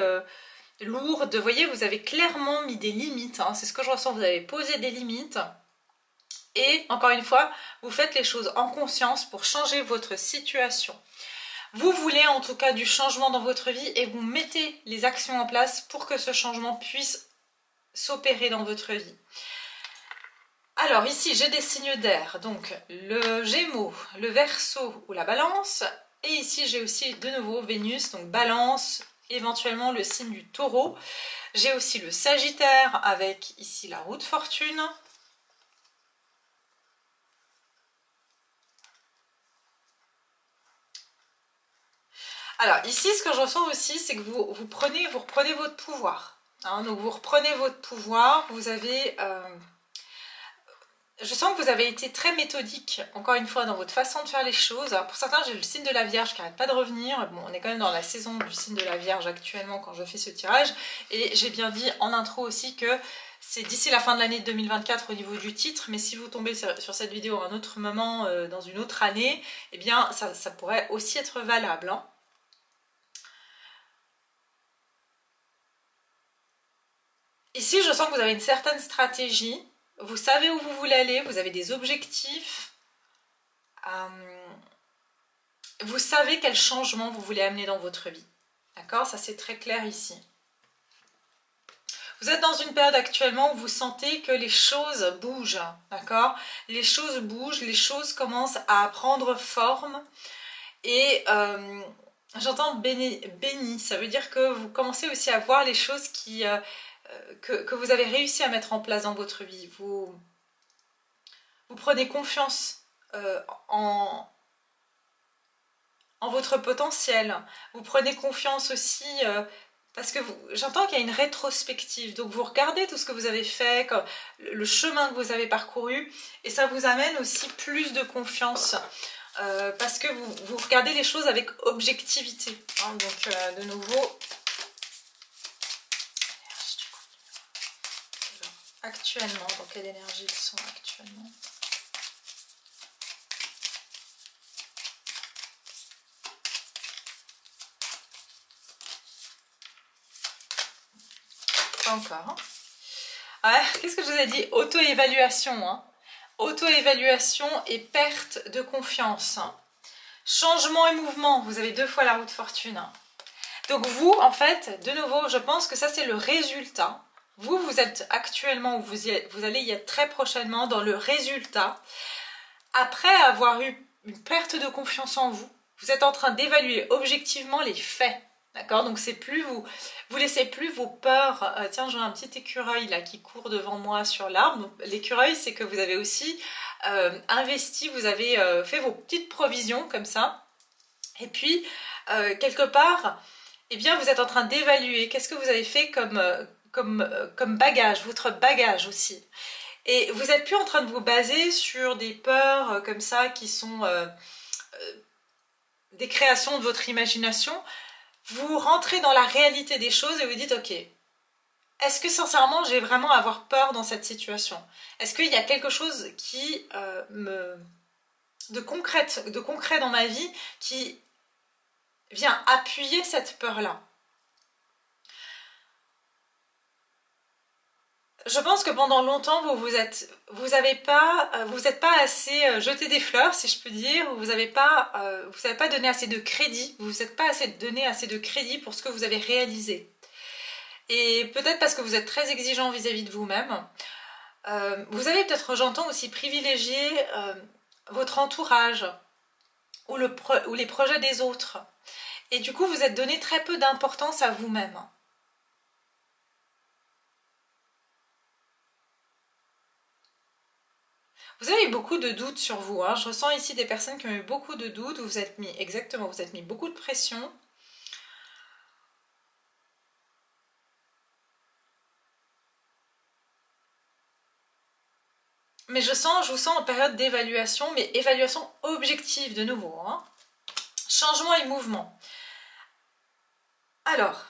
lourde. Vous voyez, vous avez clairement mis des limites. Hein. C'est ce que je ressens, vous avez posé des limites. Et encore une fois, vous faites les choses en conscience pour changer votre situation. Vous voulez en tout cas du changement dans votre vie et vous mettez les actions en place pour que ce changement puisse s'opérer dans votre vie. Alors ici j'ai des signes d'air, donc le Gémeaux, le Verseau ou la Balance. Et ici j'ai aussi de nouveau Vénus, donc Balance, éventuellement le signe du Taureau. J'ai aussi le Sagittaire avec ici la roue de fortune. Alors ici ce que je ressens aussi c'est que vous reprenez votre pouvoir. Hein, donc vous reprenez votre pouvoir, vous avez... je sens que vous avez été très méthodique, encore une fois, dans votre façon de faire les choses. Pour certains, j'ai le signe de la Vierge qui n'arrête pas de revenir. Bon, on est quand même dans la saison du signe de la Vierge actuellement quand je fais ce tirage. Et j'ai bien dit en intro aussi que c'est d'ici la fin de l'année 2024 au niveau du titre. Mais si vous tombez sur cette vidéo à un autre moment, dans une autre année, eh bien, ça pourrait aussi être valable. Hein. Ici, je sens que vous avez une certaine stratégie. Vous savez où vous voulez aller, vous avez des objectifs. Vous savez quel changement vous voulez amener dans votre vie. D'accord? Ça, c'est très clair ici. Vous êtes dans une période actuellement où vous sentez que les choses bougent. D'accord? Les choses bougent, les choses commencent à prendre forme. Et j'entends béni. Ça veut dire que vous commencez aussi à voir les choses qui... Que vous avez réussi à mettre en place dans votre vie. Vous prenez confiance en votre potentiel. Vous prenez confiance aussi parce que j'entends qu'il y a une rétrospective. Donc vous regardez tout ce que vous avez fait, le chemin que vous avez parcouru, et ça vous amène aussi plus de confiance. Parce que vous regardez les choses avec objectivité. Hein, donc de nouveau... Actuellement, dans quelle énergie ils sont actuellement? Pas encore. Ouais, qu'est-ce que je vous ai dit? Auto-évaluation. Hein. Auto-évaluation et perte de confiance. Changement et mouvement. Vous avez 2 fois la roue de fortune. Donc vous, en fait, de nouveau, je pense que ça c'est le résultat. Vous êtes actuellement, ou vous allez y être très prochainement dans le résultat. Après avoir eu une perte de confiance en vous, vous êtes en train d'évaluer objectivement les faits. D'accord? Donc c'est plus vous laissez plus vos peurs. Tiens, j'ai un petit écureuil là qui court devant moi sur l'arbre. L'écureuil, c'est que vous avez aussi investi, vous avez fait vos petites provisions comme ça. Et puis, quelque part, eh bien, vous êtes en train d'évaluer qu'est-ce que vous avez fait comme bagage, votre bagage aussi. Et vous n'êtes plus en train de vous baser sur des peurs comme ça qui sont des créations de votre imagination. Vous rentrez dans la réalité des choses et vous dites ok, est-ce que sincèrement j'ai vraiment à avoir peur dans cette situation? Est-ce qu'il y a quelque chose qui de concret dans ma vie qui vient appuyer cette peur-là? Je pense que pendant longtemps, vous n'êtes pas assez jeté des fleurs, si je peux dire, vous n'avez pas donné assez de crédit, vous n'êtes pas donné assez de crédit pour ce que vous avez réalisé. Et peut-être parce que vous êtes très exigeant vis-à-vis de vous-même. Vous avez peut-être, j'entends aussi, privilégié votre entourage ou les projets des autres. Et du coup, vous êtes donné très peu d'importance à vous-même. Vous avez eu beaucoup de doutes sur vous. Hein. Je ressens ici des personnes qui ont eu beaucoup de doutes. Vous êtes mis beaucoup de pression. Mais je vous sens en période d'évaluation, mais évaluation objective de nouveau. Hein. Changement et mouvement. Alors,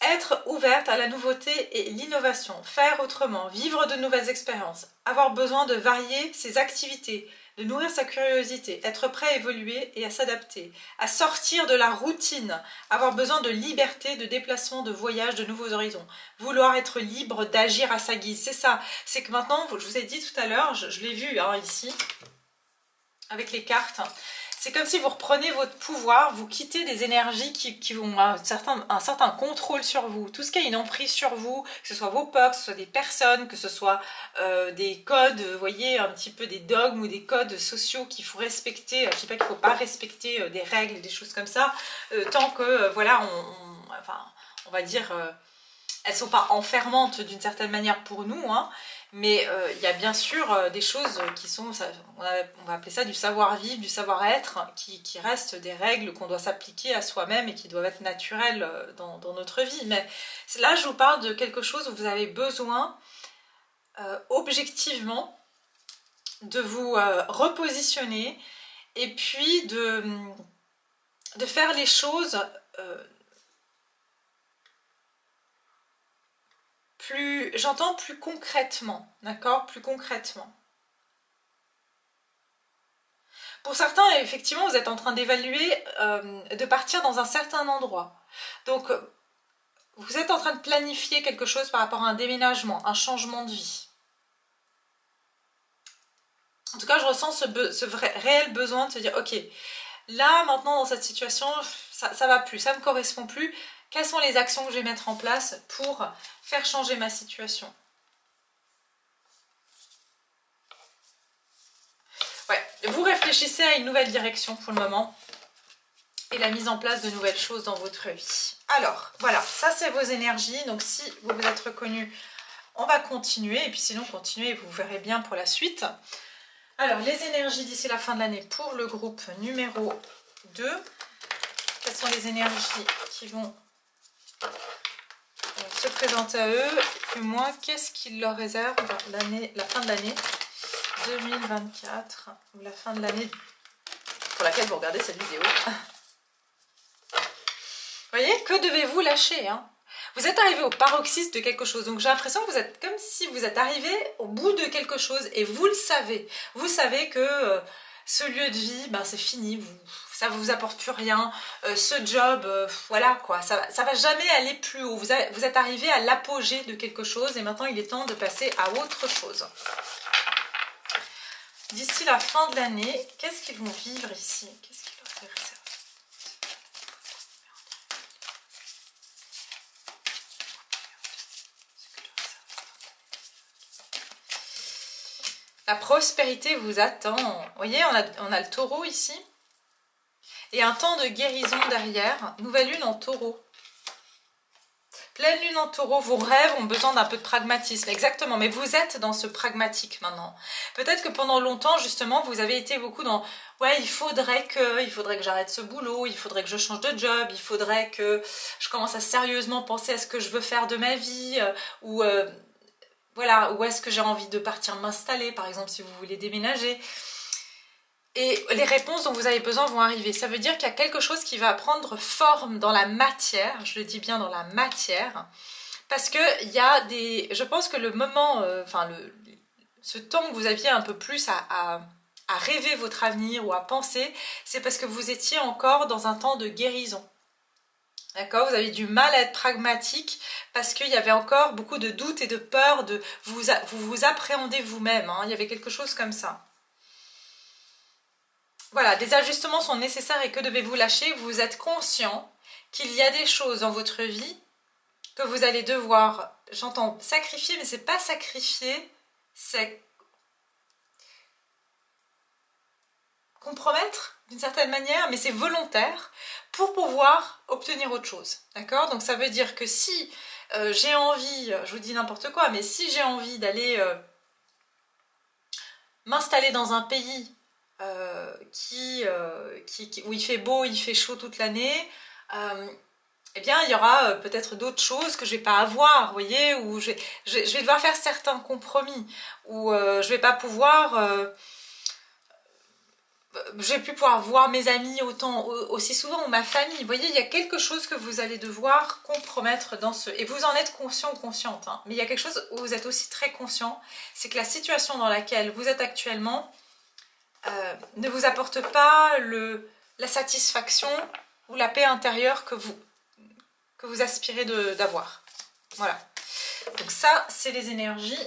être ouverte à la nouveauté et l'innovation, faire autrement, vivre de nouvelles expériences, avoir besoin de varier ses activités, de nourrir sa curiosité, être prêt à évoluer et à s'adapter, à sortir de la routine, avoir besoin de liberté, de déplacement, de voyage, de nouveaux horizons, vouloir être libre d'agir à sa guise. C'est ça, c'est que maintenant, je vous ai dit tout à l'heure, je l'ai vu hein, ici, avec les cartes, c'est comme si vous reprenez votre pouvoir, vous quittez des énergies qui ont un certain contrôle sur vous. Tout ce qui a une emprise sur vous, que ce soit vos peurs, que ce soit des personnes, que ce soit des codes, vous voyez, un petit peu des dogmes ou des codes sociaux qu'il faut respecter. Je ne dis pas qu'il ne faut pas respecter des règles, des choses comme ça, tant que, voilà, on va dire, elles ne sont pas enfermantes d'une certaine manière pour nous, hein. Mais il y a bien sûr des choses qui sont, on va appeler ça du savoir-vivre, du savoir-être, qui restent des règles qu'on doit s'appliquer à soi-même et qui doivent être naturelles dans notre vie. Mais là, je vous parle de quelque chose où vous avez besoin, objectivement, de vous repositionner et puis de faire les choses j'entends plus concrètement, d'accord? Plus concrètement. Pour certains, effectivement, vous êtes en train d'évaluer, de partir dans un certain endroit. Donc, vous êtes en train de planifier quelque chose par rapport à un déménagement, un changement de vie. En tout cas, je ressens ce réel besoin de se dire, ok, là, maintenant, dans cette situation, ça va plus, ça ne me correspond plus. Quelles sont les actions que je vais mettre en place pour faire changer ma situation? Ouais, vous réfléchissez à une nouvelle direction pour le moment et la mise en place de nouvelles choses dans votre vie. Alors, voilà, ça c'est vos énergies. Donc si vous vous êtes reconnus, on va continuer. Et puis sinon, continuez, vous verrez bien pour la suite. Alors, les énergies d'ici la fin de l'année pour le groupe numéro 2. Quelles sont les énergies qui vont se présenter à eux, du moins qu'est-ce qu'il leur réserve la fin de l'année 2024, ou la fin de l'année pour laquelle vous regardez cette vidéo. Vous voyez, que devez-vous lâcher, hein? Vous êtes arrivé au paroxysme de quelque chose, donc j'ai l'impression que vous êtes comme si vous êtes arrivé au bout de quelque chose et vous le savez. Vous savez que ce lieu de vie, ben, c'est fini, ça ne vous apporte plus rien, ce job, voilà quoi, ça va jamais aller plus haut. Vous êtes arrivé à l'apogée de quelque chose et maintenant il est temps de passer à autre chose. D'ici la fin de l'année, qu'est-ce qu'ils vont vivre ici? Qu'est-ce qu'ils leur est réservé? La prospérité vous attend. Vous voyez, on a le taureau ici. Et un temps de guérison derrière. Nouvelle lune en taureau. Pleine lune en taureau, vos rêves ont besoin d'un peu de pragmatisme. Exactement, mais vous êtes dans ce pragmatique maintenant. Peut-être que pendant longtemps, justement, vous avez été beaucoup dans... Ouais, il faudrait que j'arrête ce boulot, il faudrait que je change de job, il faudrait que je commence à sérieusement penser à ce que je veux faire de ma vie, ou... voilà, où est-ce que j'ai envie de partir m'installer, par exemple, si vous voulez déménager. Et les réponses dont vous avez besoin vont arriver. Ça veut dire qu'il y a quelque chose qui va prendre forme dans la matière, je le dis bien dans la matière, parce que il y a des... Je pense que le moment, ce temps que vous aviez un peu plus à rêver votre avenir ou à penser, c'est parce que vous étiez encore dans un temps de guérison. D'accord, vous avez du mal à être pragmatique parce qu'il y avait encore beaucoup de doutes et de peur, vous appréhendez vous-même, hein, il y avait quelque chose comme ça. Voilà, des ajustements sont nécessaires et que devez-vous lâcher? Vous êtes conscient qu'il y a des choses dans votre vie que vous allez devoir, j'entends sacrifier, mais c'est pas sacrifier, c'est compromettre d'une certaine manière, mais c'est volontaire pour pouvoir obtenir autre chose, d'accord? Donc ça veut dire que si j'ai envie, je vous dis n'importe quoi, mais si j'ai envie d'aller m'installer dans un pays où il fait beau, il fait chaud toute l'année, eh bien il y aura peut-être d'autres choses que je ne vais pas avoir, vous voyez, où je vais devoir faire certains compromis, où je ne vais pas pouvoir... je vais plus pouvoir voir mes amis aussi souvent ou ma famille. Vous voyez, il y a quelque chose que vous allez devoir compromettre dans ce... Et vous en êtes conscient ou consciente, hein, mais il y a quelque chose où vous êtes aussi très conscient, c'est que la situation dans laquelle vous êtes actuellement ne vous apporte pas la satisfaction ou la paix intérieure que vous aspirez d'avoir. Voilà. Donc ça, c'est les énergies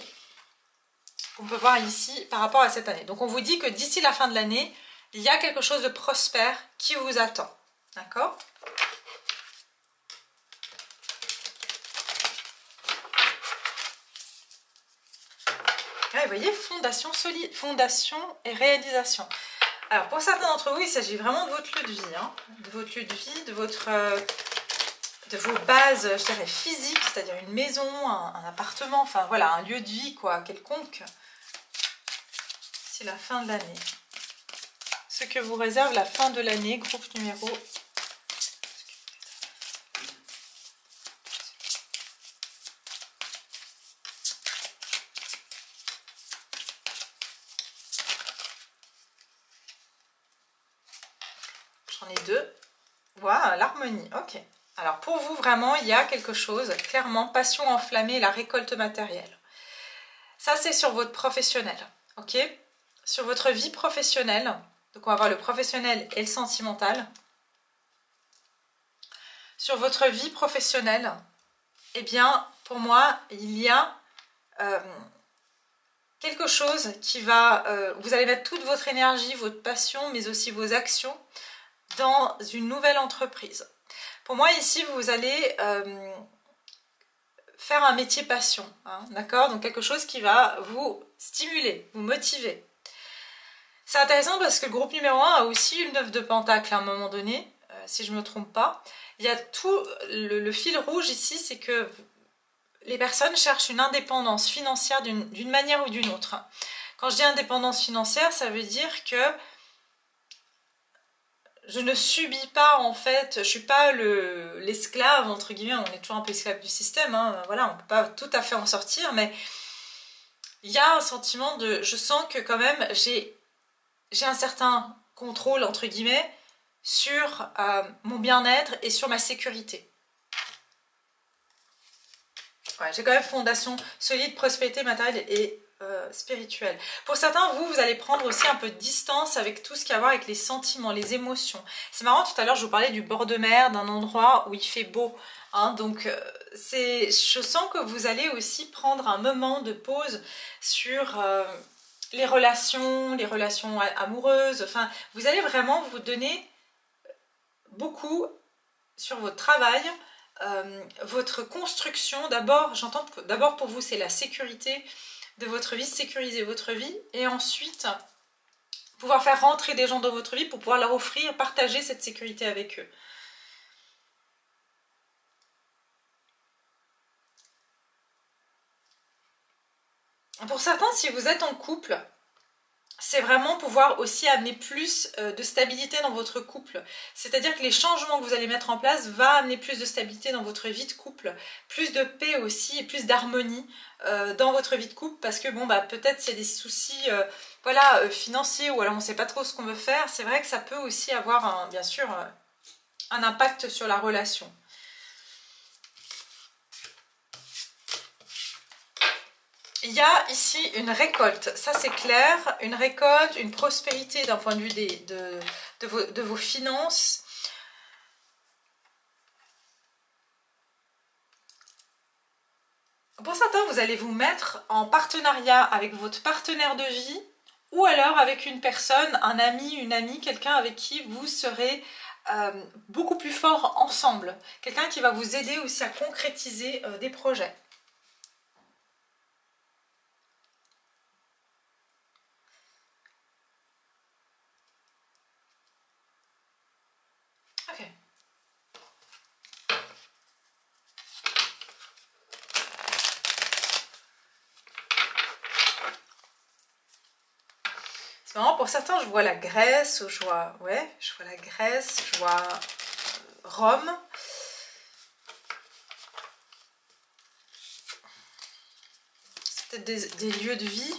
qu'on peut voir ici par rapport à cette année. Donc on vous dit que d'ici la fin de l'année, il y a quelque chose de prospère qui vous attend. D'accord? Vous voyez, fondation solide, fondation et réalisation. Alors pour certains d'entre vous, il s'agit vraiment de votre lieu de vie, hein, de votre lieu de vie, de vos bases, je dirais, physiques, c'est-à-dire une maison, un appartement, enfin voilà, un lieu de vie, quoi, quelconque. C'est la fin de l'année. Ce que vous réserve la fin de l'année, groupe numéro... J'en ai deux. Voilà, l'harmonie, ok. Alors pour vous, vraiment, il y a quelque chose, clairement, passion enflammée, la récolte matérielle. Ça, c'est sur votre professionnel, ok? Sur votre vie professionnelle, donc on va voir le professionnel et le sentimental. Sur votre vie professionnelle, eh bien, pour moi, il y a quelque chose qui va... vous allez mettre toute votre énergie, votre passion, mais aussi vos actions dans une nouvelle entreprise. Pour moi, ici, vous allez faire un métier passion, hein, d'accord? Donc quelque chose qui va vous stimuler, vous motiver. C'est intéressant parce que le groupe numéro 1 a aussi une 9 de pentacle à un moment donné, si je ne me trompe pas. Il y a tout, le fil rouge ici, c'est que les personnes cherchent une indépendance financière d'une manière ou d'une autre. Quand je dis indépendance financière, ça veut dire que je ne subis pas, en fait, je ne suis pas l'esclave, entre guillemets, on est toujours un peu esclave du système, hein, voilà, on ne peut pas tout à fait en sortir, mais il y a un sentiment de, je sens que quand même, j'ai un certain contrôle, entre guillemets, sur mon bien-être et sur ma sécurité. Ouais, j'ai quand même fondation solide, prospérité matérielle et spirituelle. Pour certains, vous allez prendre aussi un peu de distance avec tout ce qui a à voir avec les sentiments, les émotions. C'est marrant, tout à l'heure, je vous parlais du bord de mer, d'un endroit où il fait beau. Hein, donc, je sens que vous allez aussi prendre un moment de pause sur les relations amoureuses. Enfin, vous allez vraiment vous donner beaucoup sur votre travail, votre construction. D'abord, j'entends que d'abord pour vous, c'est la sécurité de votre vie, sécuriser votre vie, et ensuite pouvoir faire rentrer des gens dans votre vie pour pouvoir leur offrir, partager cette sécurité avec eux. Pour certains, si vous êtes en couple, c'est vraiment pouvoir aussi amener plus de stabilité dans votre couple. C'est-à-dire que les changements que vous allez mettre en place vont amener plus de stabilité dans votre vie de couple, plus de paix aussi et plus d'harmonie dans votre vie de couple, parce que bon, bah, peut-être s'il y a des soucis voilà, financiers, ou alors on ne sait pas trop ce qu'on veut faire, c'est vrai que ça peut aussi avoir bien sûr un impact sur la relation. Il y a ici une récolte, ça c'est clair, une récolte, une prospérité d'un point de vue de vos finances. Pour certains, vous allez vous mettre en partenariat avec votre partenaire de vie, ou alors avec une personne, un ami, une amie, quelqu'un avec qui vous serez beaucoup plus fort ensemble. Quelqu'un qui va vous aider aussi à concrétiser des projets. C'est marrant, pour certains, je vois la Grèce, je vois la Grèce, je vois Rome. C'est peut-être des lieux de vie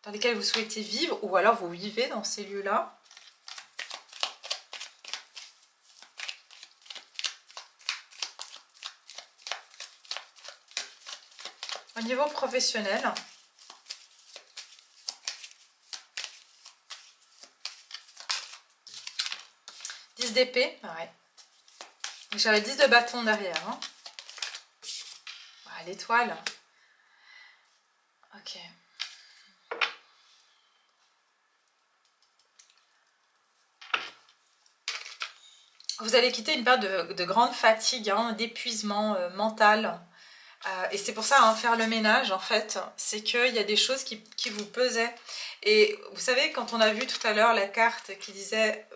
dans lesquels vous souhaitez vivre, ou alors vous vivez dans ces lieux-là. Au niveau professionnel, 10 d'épée, ouais. J'avais 10 de bâton derrière. Hein. Ouais, l'étoile. Ok. vous allez quitter une période de grande fatigue, hein, d'épuisement mental. Et c'est pour ça, hein, faire le ménage, en fait, c'est qu'il y a des choses qui vous pesaient. Et vous savez, quand on a vu tout à l'heure la carte qui disait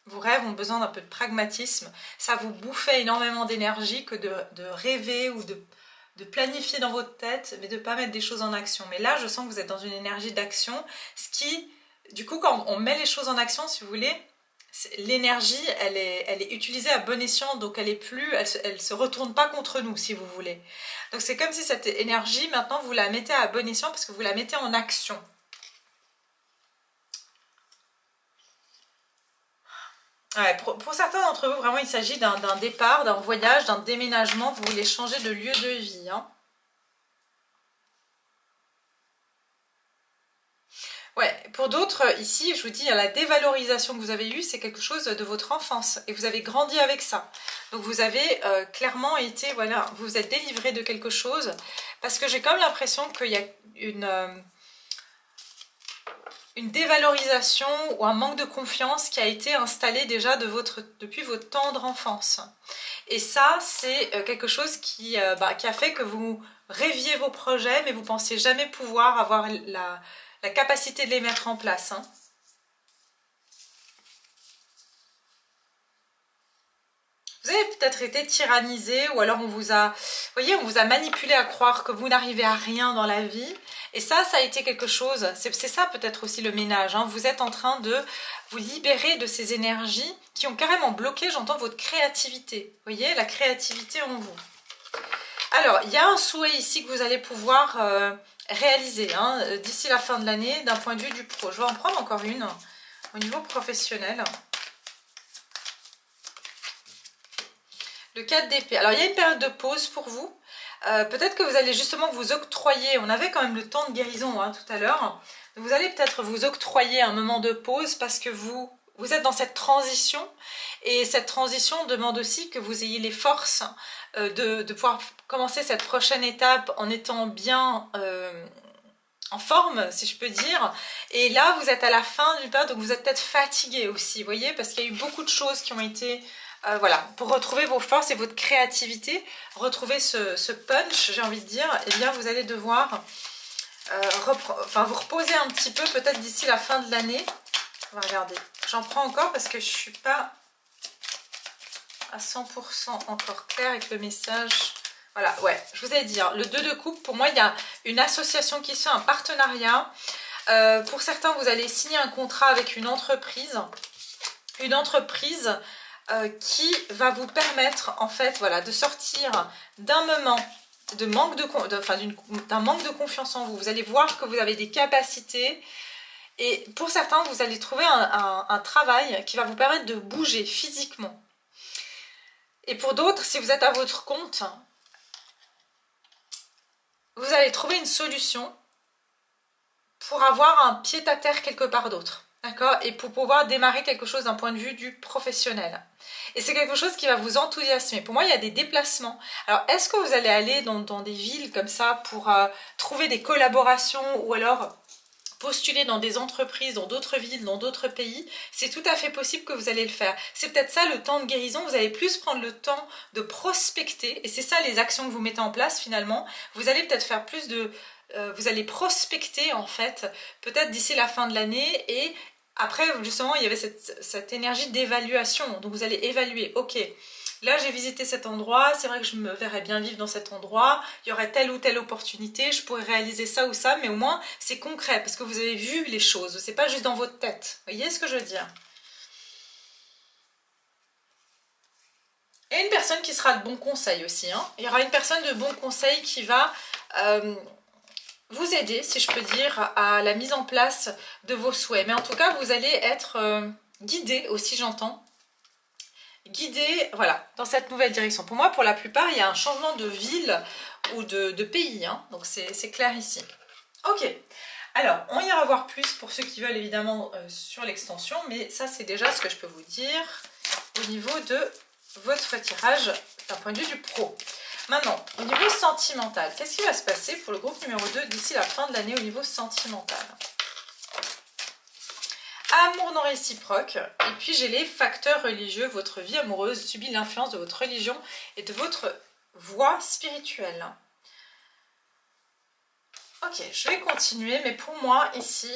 vos rêves ont besoin d'un peu de pragmatisme, ça vous bouffait énormément d'énergie que de rêver ou de planifier dans votre tête, mais de ne pas mettre des choses en action. Mais là, je sens que vous êtes dans une énergie d'action, ce qui, du coup, quand on met les choses en action, si vous voulez, l'énergie, elle est utilisée à bon escient, donc elle se retourne pas contre nous, si vous voulez. Donc c'est comme si cette énergie, maintenant, vous la mettez à bon escient parce que vous la mettez en action. Ouais, pour certains d'entre vous, vraiment, il s'agit d'un départ, d'un voyage, d'un déménagement. Vous voulez changer de lieu de vie, hein. Ouais, pour d'autres, ici, je vous dis, la dévalorisation que vous avez eue, c'est quelque chose de votre enfance. Et vous avez grandi avec ça. Donc vous avez clairement été, voilà, vous vous êtes délivré de quelque chose. Parce que j'ai comme l'impression qu'il y a une dévalorisation ou un manque de confiance qui a été installé déjà depuis votre tendre enfance. Et ça, c'est quelque chose qui a fait que vous rêviez vos projets, mais vous ne pensiez jamais pouvoir avoir la capacité de les mettre en place, hein. Vous avez peut-être été tyrannisé ou alors on vous a manipulé à croire que vous n'arrivez à rien dans la vie. Et ça a été quelque chose, c'est ça peut-être aussi le ménage, hein. Vous êtes en train de vous libérer de ces énergies qui ont carrément bloqué, j'entends, votre créativité. Vous voyez, la créativité en vous. Alors, il y a un souhait ici que vous allez pouvoir réaliser, hein, d'ici la fin de l'année d'un point de vue du pro. Je vais en prendre encore une au niveau professionnel. Le 4 d'épée. Alors, il y a une période de pause pour vous. Peut-être que vous allez justement vous octroyer, on avait quand même le temps de guérison, hein, tout à l'heure. Vous allez peut-être vous octroyer un moment de pause parce que vous êtes dans cette transition. Et cette transition demande aussi que vous ayez les forces de pouvoir commencer cette prochaine étape en étant bien en forme, si je peux dire. Et là, vous êtes à la fin d'une période, donc vous êtes peut-être fatigué aussi, vous voyez, parce qu'il y a eu beaucoup de choses qui ont été... voilà, pour retrouver vos forces et votre créativité, retrouver ce punch, j'ai envie de dire, eh bien vous allez devoir vous reposer un petit peu, peut-être d'ici la fin de l'année. On va regarder. J'en prends encore parce que je ne suis pas à 100% encore claire avec le message. Voilà, ouais, je vous ai dit, hein, le 2 de coupe, pour moi, il y a une association qui se fait, un partenariat. Pour certains, vous allez signer un contrat avec une entreprise qui va vous permettre, en fait, voilà, de sortir d'un moment de manque d'un manque de confiance en vous. Vous allez voir que vous avez des capacités. Et pour certains, vous allez trouver un travail qui va vous permettre de bouger physiquement. Et pour d'autres, si vous êtes à votre compte, vous allez trouver une solution pour avoir un pied-à-terre quelque part d'autre. D'accord? Et pour pouvoir démarrer quelque chose d'un point de vue du professionnel. Et c'est quelque chose qui va vous enthousiasmer. Pour moi, il y a des déplacements. Alors, est-ce que vous allez aller dans des villes comme ça pour trouver des collaborations ou alors postuler dans des entreprises, dans d'autres villes, dans d'autres pays? C'est tout à fait possible que vous allez le faire. C'est peut-être ça le temps de guérison. Vous allez plus prendre le temps de prospecter. Et c'est ça les actions que vous mettez en place finalement. Vous allez peut-être faire plus de... vous allez prospecter en fait, peut-être d'ici la fin de l'année. Et après, justement, il y avait cette énergie d'évaluation. Donc vous allez évaluer, ok, là j'ai visité cet endroit, c'est vrai que je me verrais bien vivre dans cet endroit, il y aurait telle ou telle opportunité, je pourrais réaliser ça ou ça, mais au moins c'est concret, parce que vous avez vu les choses, c'est pas juste dans votre tête. Vous voyez ce que je veux dire? Et une personne qui sera de bon conseil aussi, hein. Il y aura une personne de bon conseil qui va... vous aider, si je peux dire, à la mise en place de vos souhaits. Mais en tout cas, vous allez être guidé aussi, j'entends. Guidé, voilà, dans cette nouvelle direction. Pour moi, pour la plupart, il y a un changement de ville ou de pays, hein. Donc c'est clair ici. Ok, alors, on ira voir plus pour ceux qui veulent, évidemment, sur l'extension. Mais ça, c'est déjà ce que je peux vous dire au niveau de votre tirage d'un point de vue du pro. Maintenant, au niveau sentimental, qu'est-ce qui va se passer pour le groupe numéro 2 d'ici la fin de l'année au niveau sentimental? amour non réciproque. Et puis j'ai les facteurs religieux. Votre vie amoureuse subit l'influence de votre religion et de votre voie spirituelle. Ok, je vais continuer, mais pour moi, ici...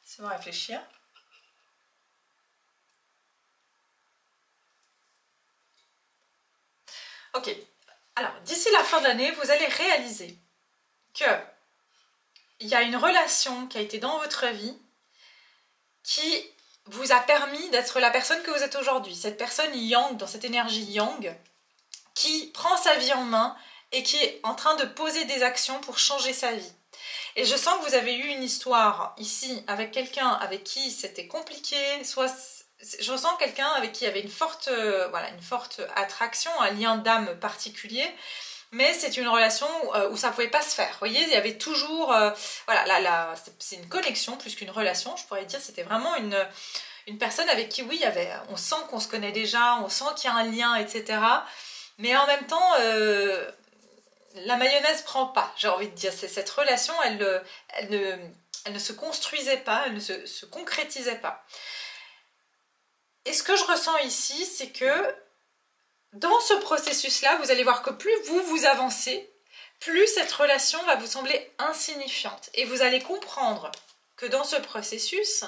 C'est bon, réfléchir. Ok, alors d'ici la fin de l'année, vous allez réaliser que il y a une relation qui a été dans votre vie qui vous a permis d'être la personne que vous êtes aujourd'hui. Cette personne yang, dans cette énergie yang, qui prend sa vie en main et qui est en train de poser des actions pour changer sa vie. Et je sens que vous avez eu une histoire ici avec quelqu'un avec qui c'était compliqué, soit je ressens quelqu'un avec qui il y avait une forte attraction, un lien d'âme particulier, mais c'est une relation où ça ne pouvait pas se faire. Vous voyez, il y avait toujours... voilà, c'est une connexion plus qu'une relation, je pourrais dire. C'était vraiment une personne avec qui, oui, on sent qu'on se connaît déjà, on sent qu'il y a un lien, etc. Mais en même temps... la mayonnaise prend pas, j'ai envie de dire. Cette relation, elle ne se construisait pas, elle ne se concrétisait pas. Et ce que je ressens ici, c'est que dans ce processus-là, vous allez voir que plus vous avancez, plus cette relation va vous sembler insignifiante. Et vous allez comprendre que dans ce processus,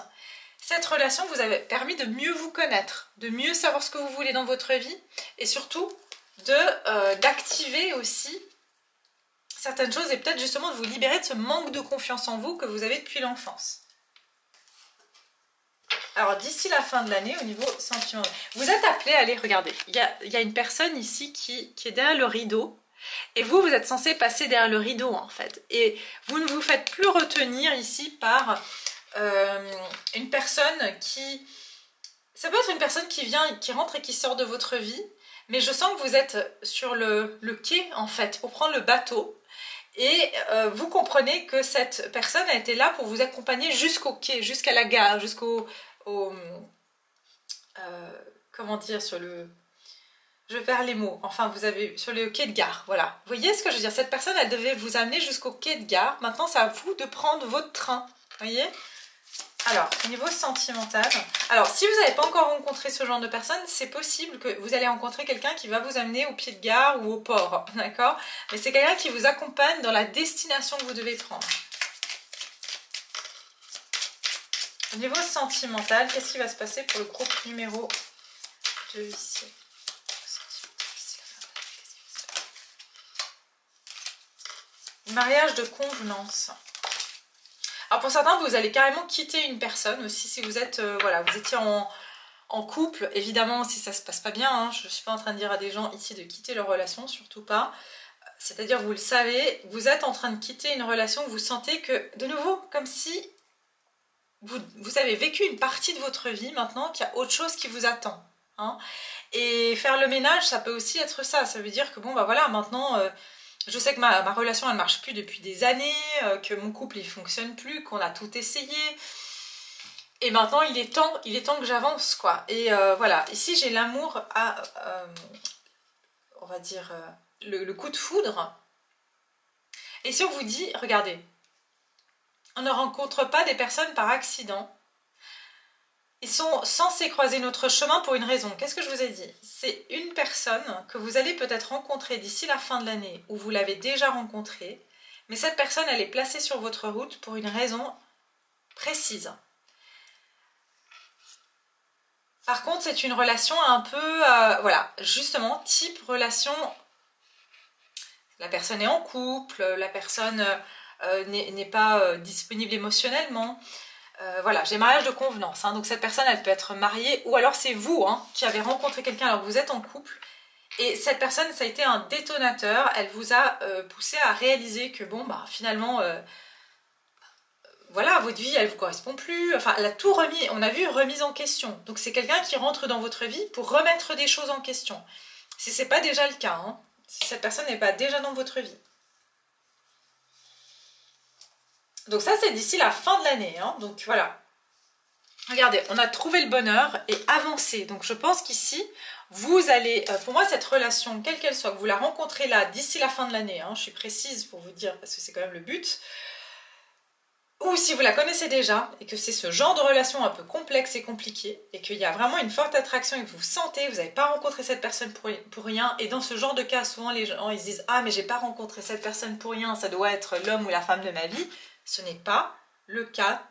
cette relation vous a permis de mieux vous connaître, de mieux savoir ce que vous voulez dans votre vie, et surtout d'activer aussi certaines choses et peut-être justement de vous libérer de ce manque de confiance en vous que vous avez depuis l'enfance. Alors d'ici la fin de l'année, au niveau sentimental, vous êtes appelé à aller regarder. Il y a une personne ici qui est derrière le rideau et vous êtes censé passer derrière le rideau en fait. Et vous ne vous faites plus retenir ici par une personne qui... Ça peut être une personne qui vient, qui rentre et qui sort de votre vie, mais je sens que vous êtes sur le quai en fait pour prendre le bateau. Et vous comprenez que cette personne a été là pour vous accompagner jusqu'au quai, jusqu'à la gare, jusqu'au... comment dire, sur le... Je perds les mots. Enfin, vous avez sur le quai de gare, voilà. Vous voyez ce que je veux dire? Cette personne, elle devait vous amener jusqu'au quai de gare. Maintenant, c'est à vous de prendre votre train. Vous voyez? Alors, au niveau sentimental, alors si vous n'avez pas encore rencontré ce genre de personne, c'est possible que vous allez rencontrer quelqu'un qui va vous amener au pied de gare ou au port, d'accord? Mais c'est quelqu'un qui vous accompagne dans la destination que vous devez prendre. Au niveau sentimental, qu'est-ce qui va se passer pour le groupe numéro 2 ici? Mariage de convenance. Alors pour certains, vous allez carrément quitter une personne aussi si vous êtes, voilà, vous étiez en couple. Évidemment, si ça ne se passe pas bien, hein, je ne suis pas en train de dire à des gens ici de quitter leur relation, surtout pas. C'est-à-dire, vous le savez, vous êtes en train de quitter une relation, vous sentez que, de nouveau, comme si vous avez vécu une partie de votre vie maintenant, qu'il y a autre chose qui vous attend. Hein. Et faire le ménage, ça peut aussi être ça. Ça veut dire que, bon, bah voilà, maintenant... je sais que ma relation elle marche plus depuis des années, que mon couple il fonctionne plus, qu'on a tout essayé. Et maintenant il est temps que j'avance quoi. Et voilà, ici j'ai l'amour à, on va dire, le coup de foudre. Et si on vous dit, regardez, on ne rencontre pas des personnes par accident. Ils sont censés croiser notre chemin pour une raison. Qu'est-ce que je vous ai dit? C'est une personne que vous allez peut-être rencontrer d'ici la fin de l'année, ou vous l'avez déjà rencontrée, mais cette personne, elle est placée sur votre route pour une raison précise. Par contre, c'est une relation un peu, voilà, justement, type relation, la personne est en couple, la personne n'est pas disponible émotionnellement. Voilà, j'ai mariage de convenance, hein, donc cette personne elle peut être mariée ou alors c'est vous hein, qui avez rencontré quelqu'un alors que vous êtes en couple et cette personne ça a été un détonateur, elle vous a poussé à réaliser que bon bah finalement voilà votre vie elle vous correspond plus, enfin elle a tout remis, on a vu remise en question, donc c'est quelqu'un qui rentre dans votre vie pour remettre des choses en question, si c'est pas déjà le cas, hein, si cette personne n'est pas déjà dans votre vie. Donc ça c'est d'ici la fin de l'année, hein. Donc voilà. regardez, on a trouvé le bonheur et avancé. Donc je pense qu'ici, vous allez, pour moi cette relation, quelle qu'elle soit, que vous la rencontrez là, d'ici la fin de l'année, hein, je suis précise pour vous dire, parce que c'est quand même le but, ou si vous la connaissez déjà, et que c'est ce genre de relation un peu complexe et compliqué, et qu'il y a vraiment une forte attraction, et que vous sentez, vous n'avez pas rencontré cette personne pour rien, et dans ce genre de cas, souvent les gens ils se disent « Ah, mais j'ai pas rencontré cette personne pour rien, ça doit être l'homme ou la femme de ma vie », ce n'est pas le cas,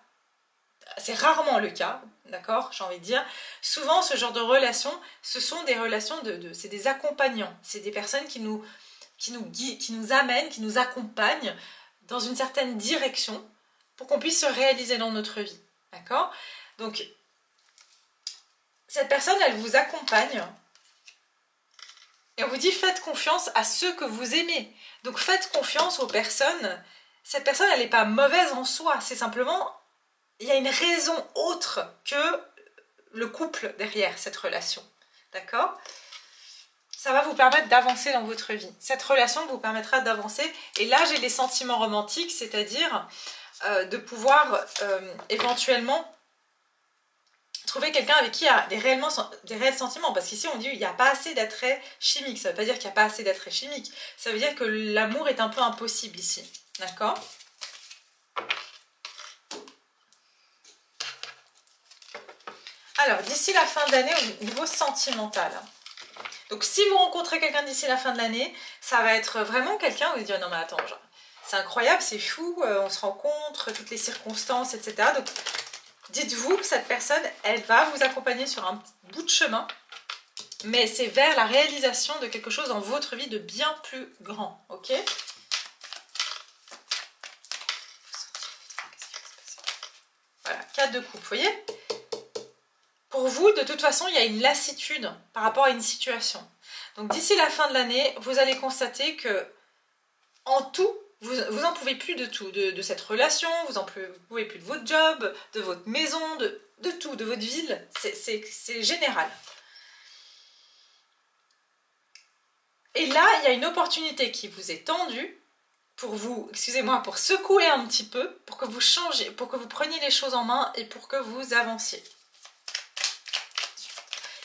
c'est rarement le cas, d'accord, j'ai envie de dire. Souvent, ce genre de relations, ce sont des relations c'est des accompagnants, c'est des personnes qui nous guident, qui nous amènent, qui nous accompagnent dans une certaine direction, pour qu'on puisse se réaliser dans notre vie, d'accord? Donc, cette personne, elle vous accompagne et on vous dit faites confiance à ceux que vous aimez. Donc, faites confiance aux personnes. Cette personne, elle n'est pas mauvaise en soi, c'est simplement, il y a une raison autre que le couple derrière cette relation, d'accord? Ça va vous permettre d'avancer dans votre vie. Cette relation vous permettra d'avancer. Et là, j'ai les sentiments romantiques, c'est-à-dire de pouvoir éventuellement trouver quelqu'un avec qui il y a des réels sentiments. Parce qu'ici, on dit qu'il n'y a pas assez d'attrait chimique. Ça ne veut pas dire qu'il n'y a pas assez d'attrait chimique. Ça veut dire que l'amour est un peu impossible ici. D'accord? Alors, d'ici la fin de l'année, au niveau sentimental. Donc, si vous rencontrez quelqu'un d'ici la fin de l'année, ça va être vraiment quelqu'un où vous dites « Non, mais attends, genre, c'est incroyable, c'est fou, on se rencontre, toutes les circonstances, etc. » Donc, dites-vous que cette personne, elle va vous accompagner sur un bout de chemin, mais c'est vers la réalisation de quelque chose dans votre vie de bien plus grand, ok? Voilà, 4 de coupe, vous voyez? Pour vous, de toute façon, il y a une lassitude par rapport à une situation. Donc, d'ici la fin de l'année, vous allez constater que, en tout, vous n'en pouvez plus de tout, de cette relation, vous n'en pouvez plus de votre job, de votre maison, de tout, de votre ville, c'est général. Et là, il y a une opportunité qui vous est tendue pour vous, excusez-moi, pour secouer un petit peu, pour que vous changez, pour que vous preniez les choses en main et pour que vous avanciez.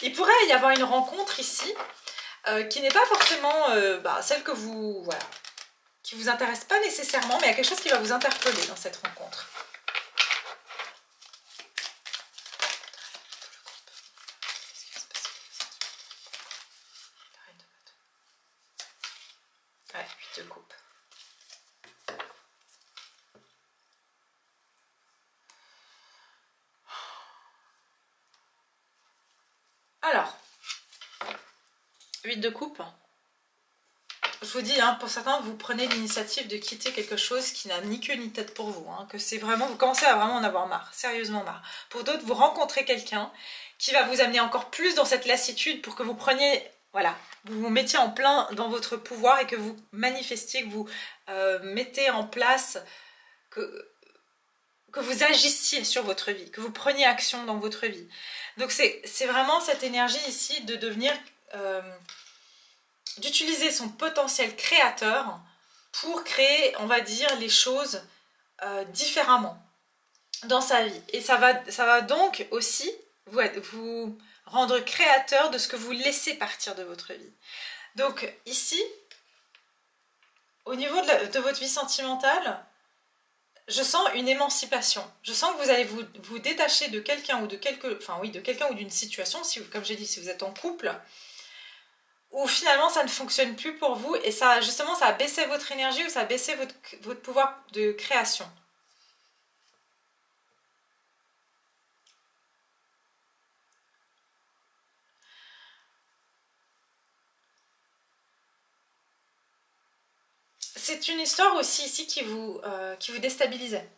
Il pourrait y avoir une rencontre ici qui n'est pas forcément celle que vous... Voilà, qui ne vous intéresse pas nécessairement, mais il y a quelque chose qui va vous interpeller dans cette rencontre. Ouais, 8 de coupe. Alors, 8 de coupe. Je vous dis, hein, pour certains, vous prenez l'initiative de quitter quelque chose qui n'a ni queue ni tête pour vous. Hein, que c'est vraiment, vous commencez à vraiment en avoir marre, sérieusement marre. Pour d'autres, vous rencontrez quelqu'un qui va vous amener encore plus dans cette lassitude pour que vous preniez, voilà, vous vous mettiez en plein dans votre pouvoir et que vous manifestiez, que vous mettez en place, que vous agissiez sur votre vie, que vous preniez action dans votre vie. Donc c'est vraiment cette énergie ici de devenir... d'utiliser son potentiel créateur pour créer, on va dire, les choses différemment dans sa vie. Et ça va donc aussi vous rendre créateur de ce que vous laissez partir de votre vie. Donc ici, au niveau de votre vie sentimentale, je sens une émancipation. Je sens que vous allez vous détacher de quelqu'un ou de quelqu'un ou d'une situation, comme j'ai dit, si vous êtes en couple, où finalement ça ne fonctionne plus pour vous et ça, justement, ça a baissé votre énergie ou ça a baissé votre pouvoir de création. C'est une histoire aussi ici qui vous déstabilisait.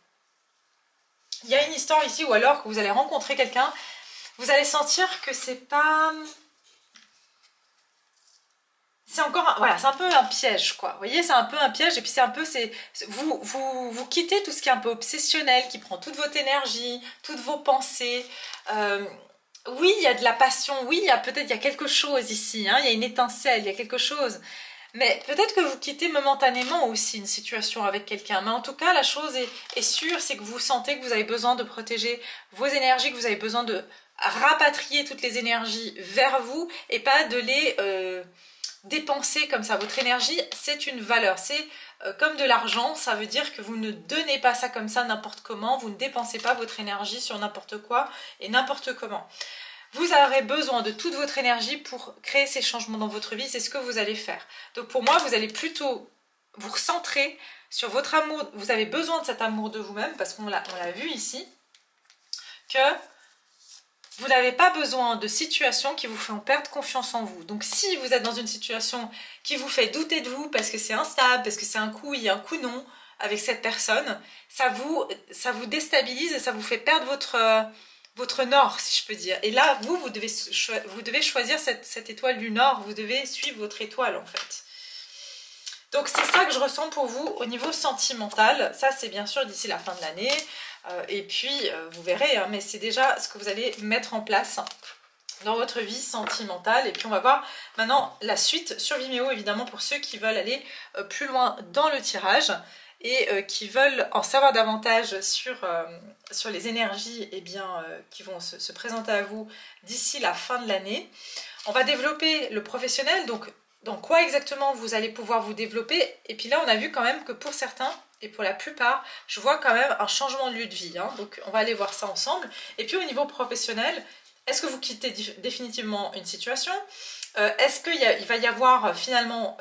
Il y a une histoire ici où alors que vous allez rencontrer quelqu'un, vous allez sentir que c'est pas... C'est encore, voilà, c'est un peu un piège, quoi. Vous voyez, c'est un peu un piège, et puis c'est un peu, vous quittez tout ce qui est un peu obsessionnel, qui prend toute votre énergie, toutes vos pensées. Oui, il y a de la passion, oui, il y a quelque chose ici, hein, il y a une étincelle, il y a quelque chose. Mais peut-être que vous quittez momentanément aussi une situation avec quelqu'un. Mais en tout cas, la chose est sûre, c'est que vous sentez que vous avez besoin de protéger vos énergies, que vous avez besoin de rapatrier toutes les énergies vers vous et pas de les dépenser comme ça. Votre énergie, c'est une valeur. C'est comme de l'argent, ça veut dire que vous ne donnez pas ça comme ça n'importe comment. Vous ne dépensez pas votre énergie sur n'importe quoi et n'importe comment. Vous aurez besoin de toute votre énergie pour créer ces changements dans votre vie, c'est ce que vous allez faire. Donc pour moi, vous allez plutôt vous recentrer sur votre amour. Vous avez besoin de cet amour de vous-même, parce qu'on l'a vu ici, que vous n'avez pas besoin de situations qui vous font perdre confiance en vous. Donc si vous êtes dans une situation qui vous fait douter de vous, parce que c'est instable, parce que c'est un coup oui, un coup non, avec cette personne, ça vous déstabilise et ça vous fait perdre votre nord, si je peux dire. Et là, vous devez choisir cette étoile du nord, vous devez suivre votre étoile en fait. Donc c'est ça que je ressens pour vous au niveau sentimental. Ça c'est bien sûr d'ici la fin de l'année. Et puis vous verrez, hein, mais c'est déjà ce que vous allez mettre en place dans votre vie sentimentale. Et puis on va voir maintenant la suite sur Vimeo, évidemment, pour ceux qui veulent aller plus loin dans le tirage et qui veulent en savoir davantage sur les énergies qui vont se présenter à vous d'ici la fin de l'année. On va développer le professionnel, donc dans quoi exactement vous allez pouvoir vous développer. Et puis là, on a vu quand même que pour certains, et pour la plupart, je vois quand même un changement de lieu de vie. Hein. Donc on va aller voir ça ensemble. Et puis au niveau professionnel, est-ce que vous quittez définitivement une situation ? Est-ce qu'il va y avoir finalement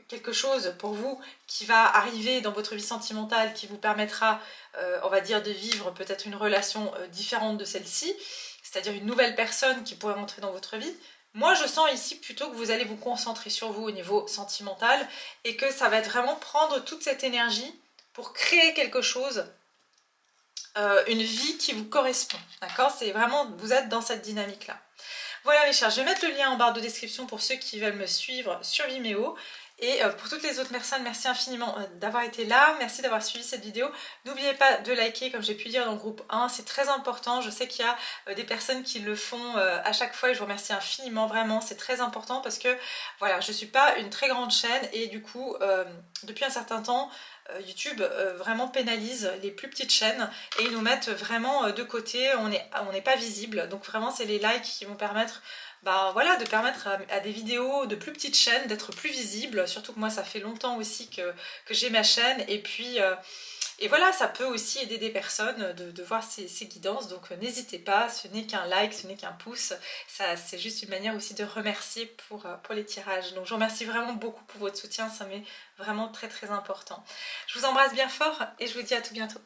quelque chose pour vous qui va arriver dans votre vie sentimentale qui vous permettra, on va dire, de vivre peut-être une relation différente de celle-ci, c'est-à-dire une nouvelle personne qui pourrait rentrer dans votre vie? Moi, je sens ici plutôt que vous allez vous concentrer sur vous au niveau sentimental et que ça va être vraiment prendre toute cette énergie pour créer quelque chose, une vie qui vous correspond, d'accord? C'est vraiment, vous êtes dans cette dynamique-là. Voilà mes chers, je vais mettre le lien en barre de description pour ceux qui veulent me suivre sur Vimeo. Et pour toutes les autres personnes, merci infiniment d'avoir été là, merci d'avoir suivi cette vidéo. N'oubliez pas de liker, comme j'ai pu dire dans le groupe 1, c'est très important. Je sais qu'il y a des personnes qui le font à chaque fois et je vous remercie infiniment, vraiment, c'est très important parce que voilà, je ne suis pas une très grande chaîne et du coup, depuis un certain temps, YouTube vraiment pénalise les plus petites chaînes et ils nous mettent vraiment de côté, on n'est pas visible. Donc vraiment, c'est les likes qui vont permettre voilà, de permettre à des vidéos de plus petites chaînes d'être plus visibles, surtout que moi ça fait longtemps aussi que j'ai ma chaîne et puis et voilà, ça peut aussi aider des personnes de voir ces guidances, donc n'hésitez pas, ce n'est qu'un like, ce n'est qu'un pouce, c'est juste une manière aussi de remercier pour les tirages. Donc je vous remercie vraiment beaucoup pour votre soutien, ça m'est vraiment très très important. Je vous embrasse bien fort et je vous dis à tout bientôt.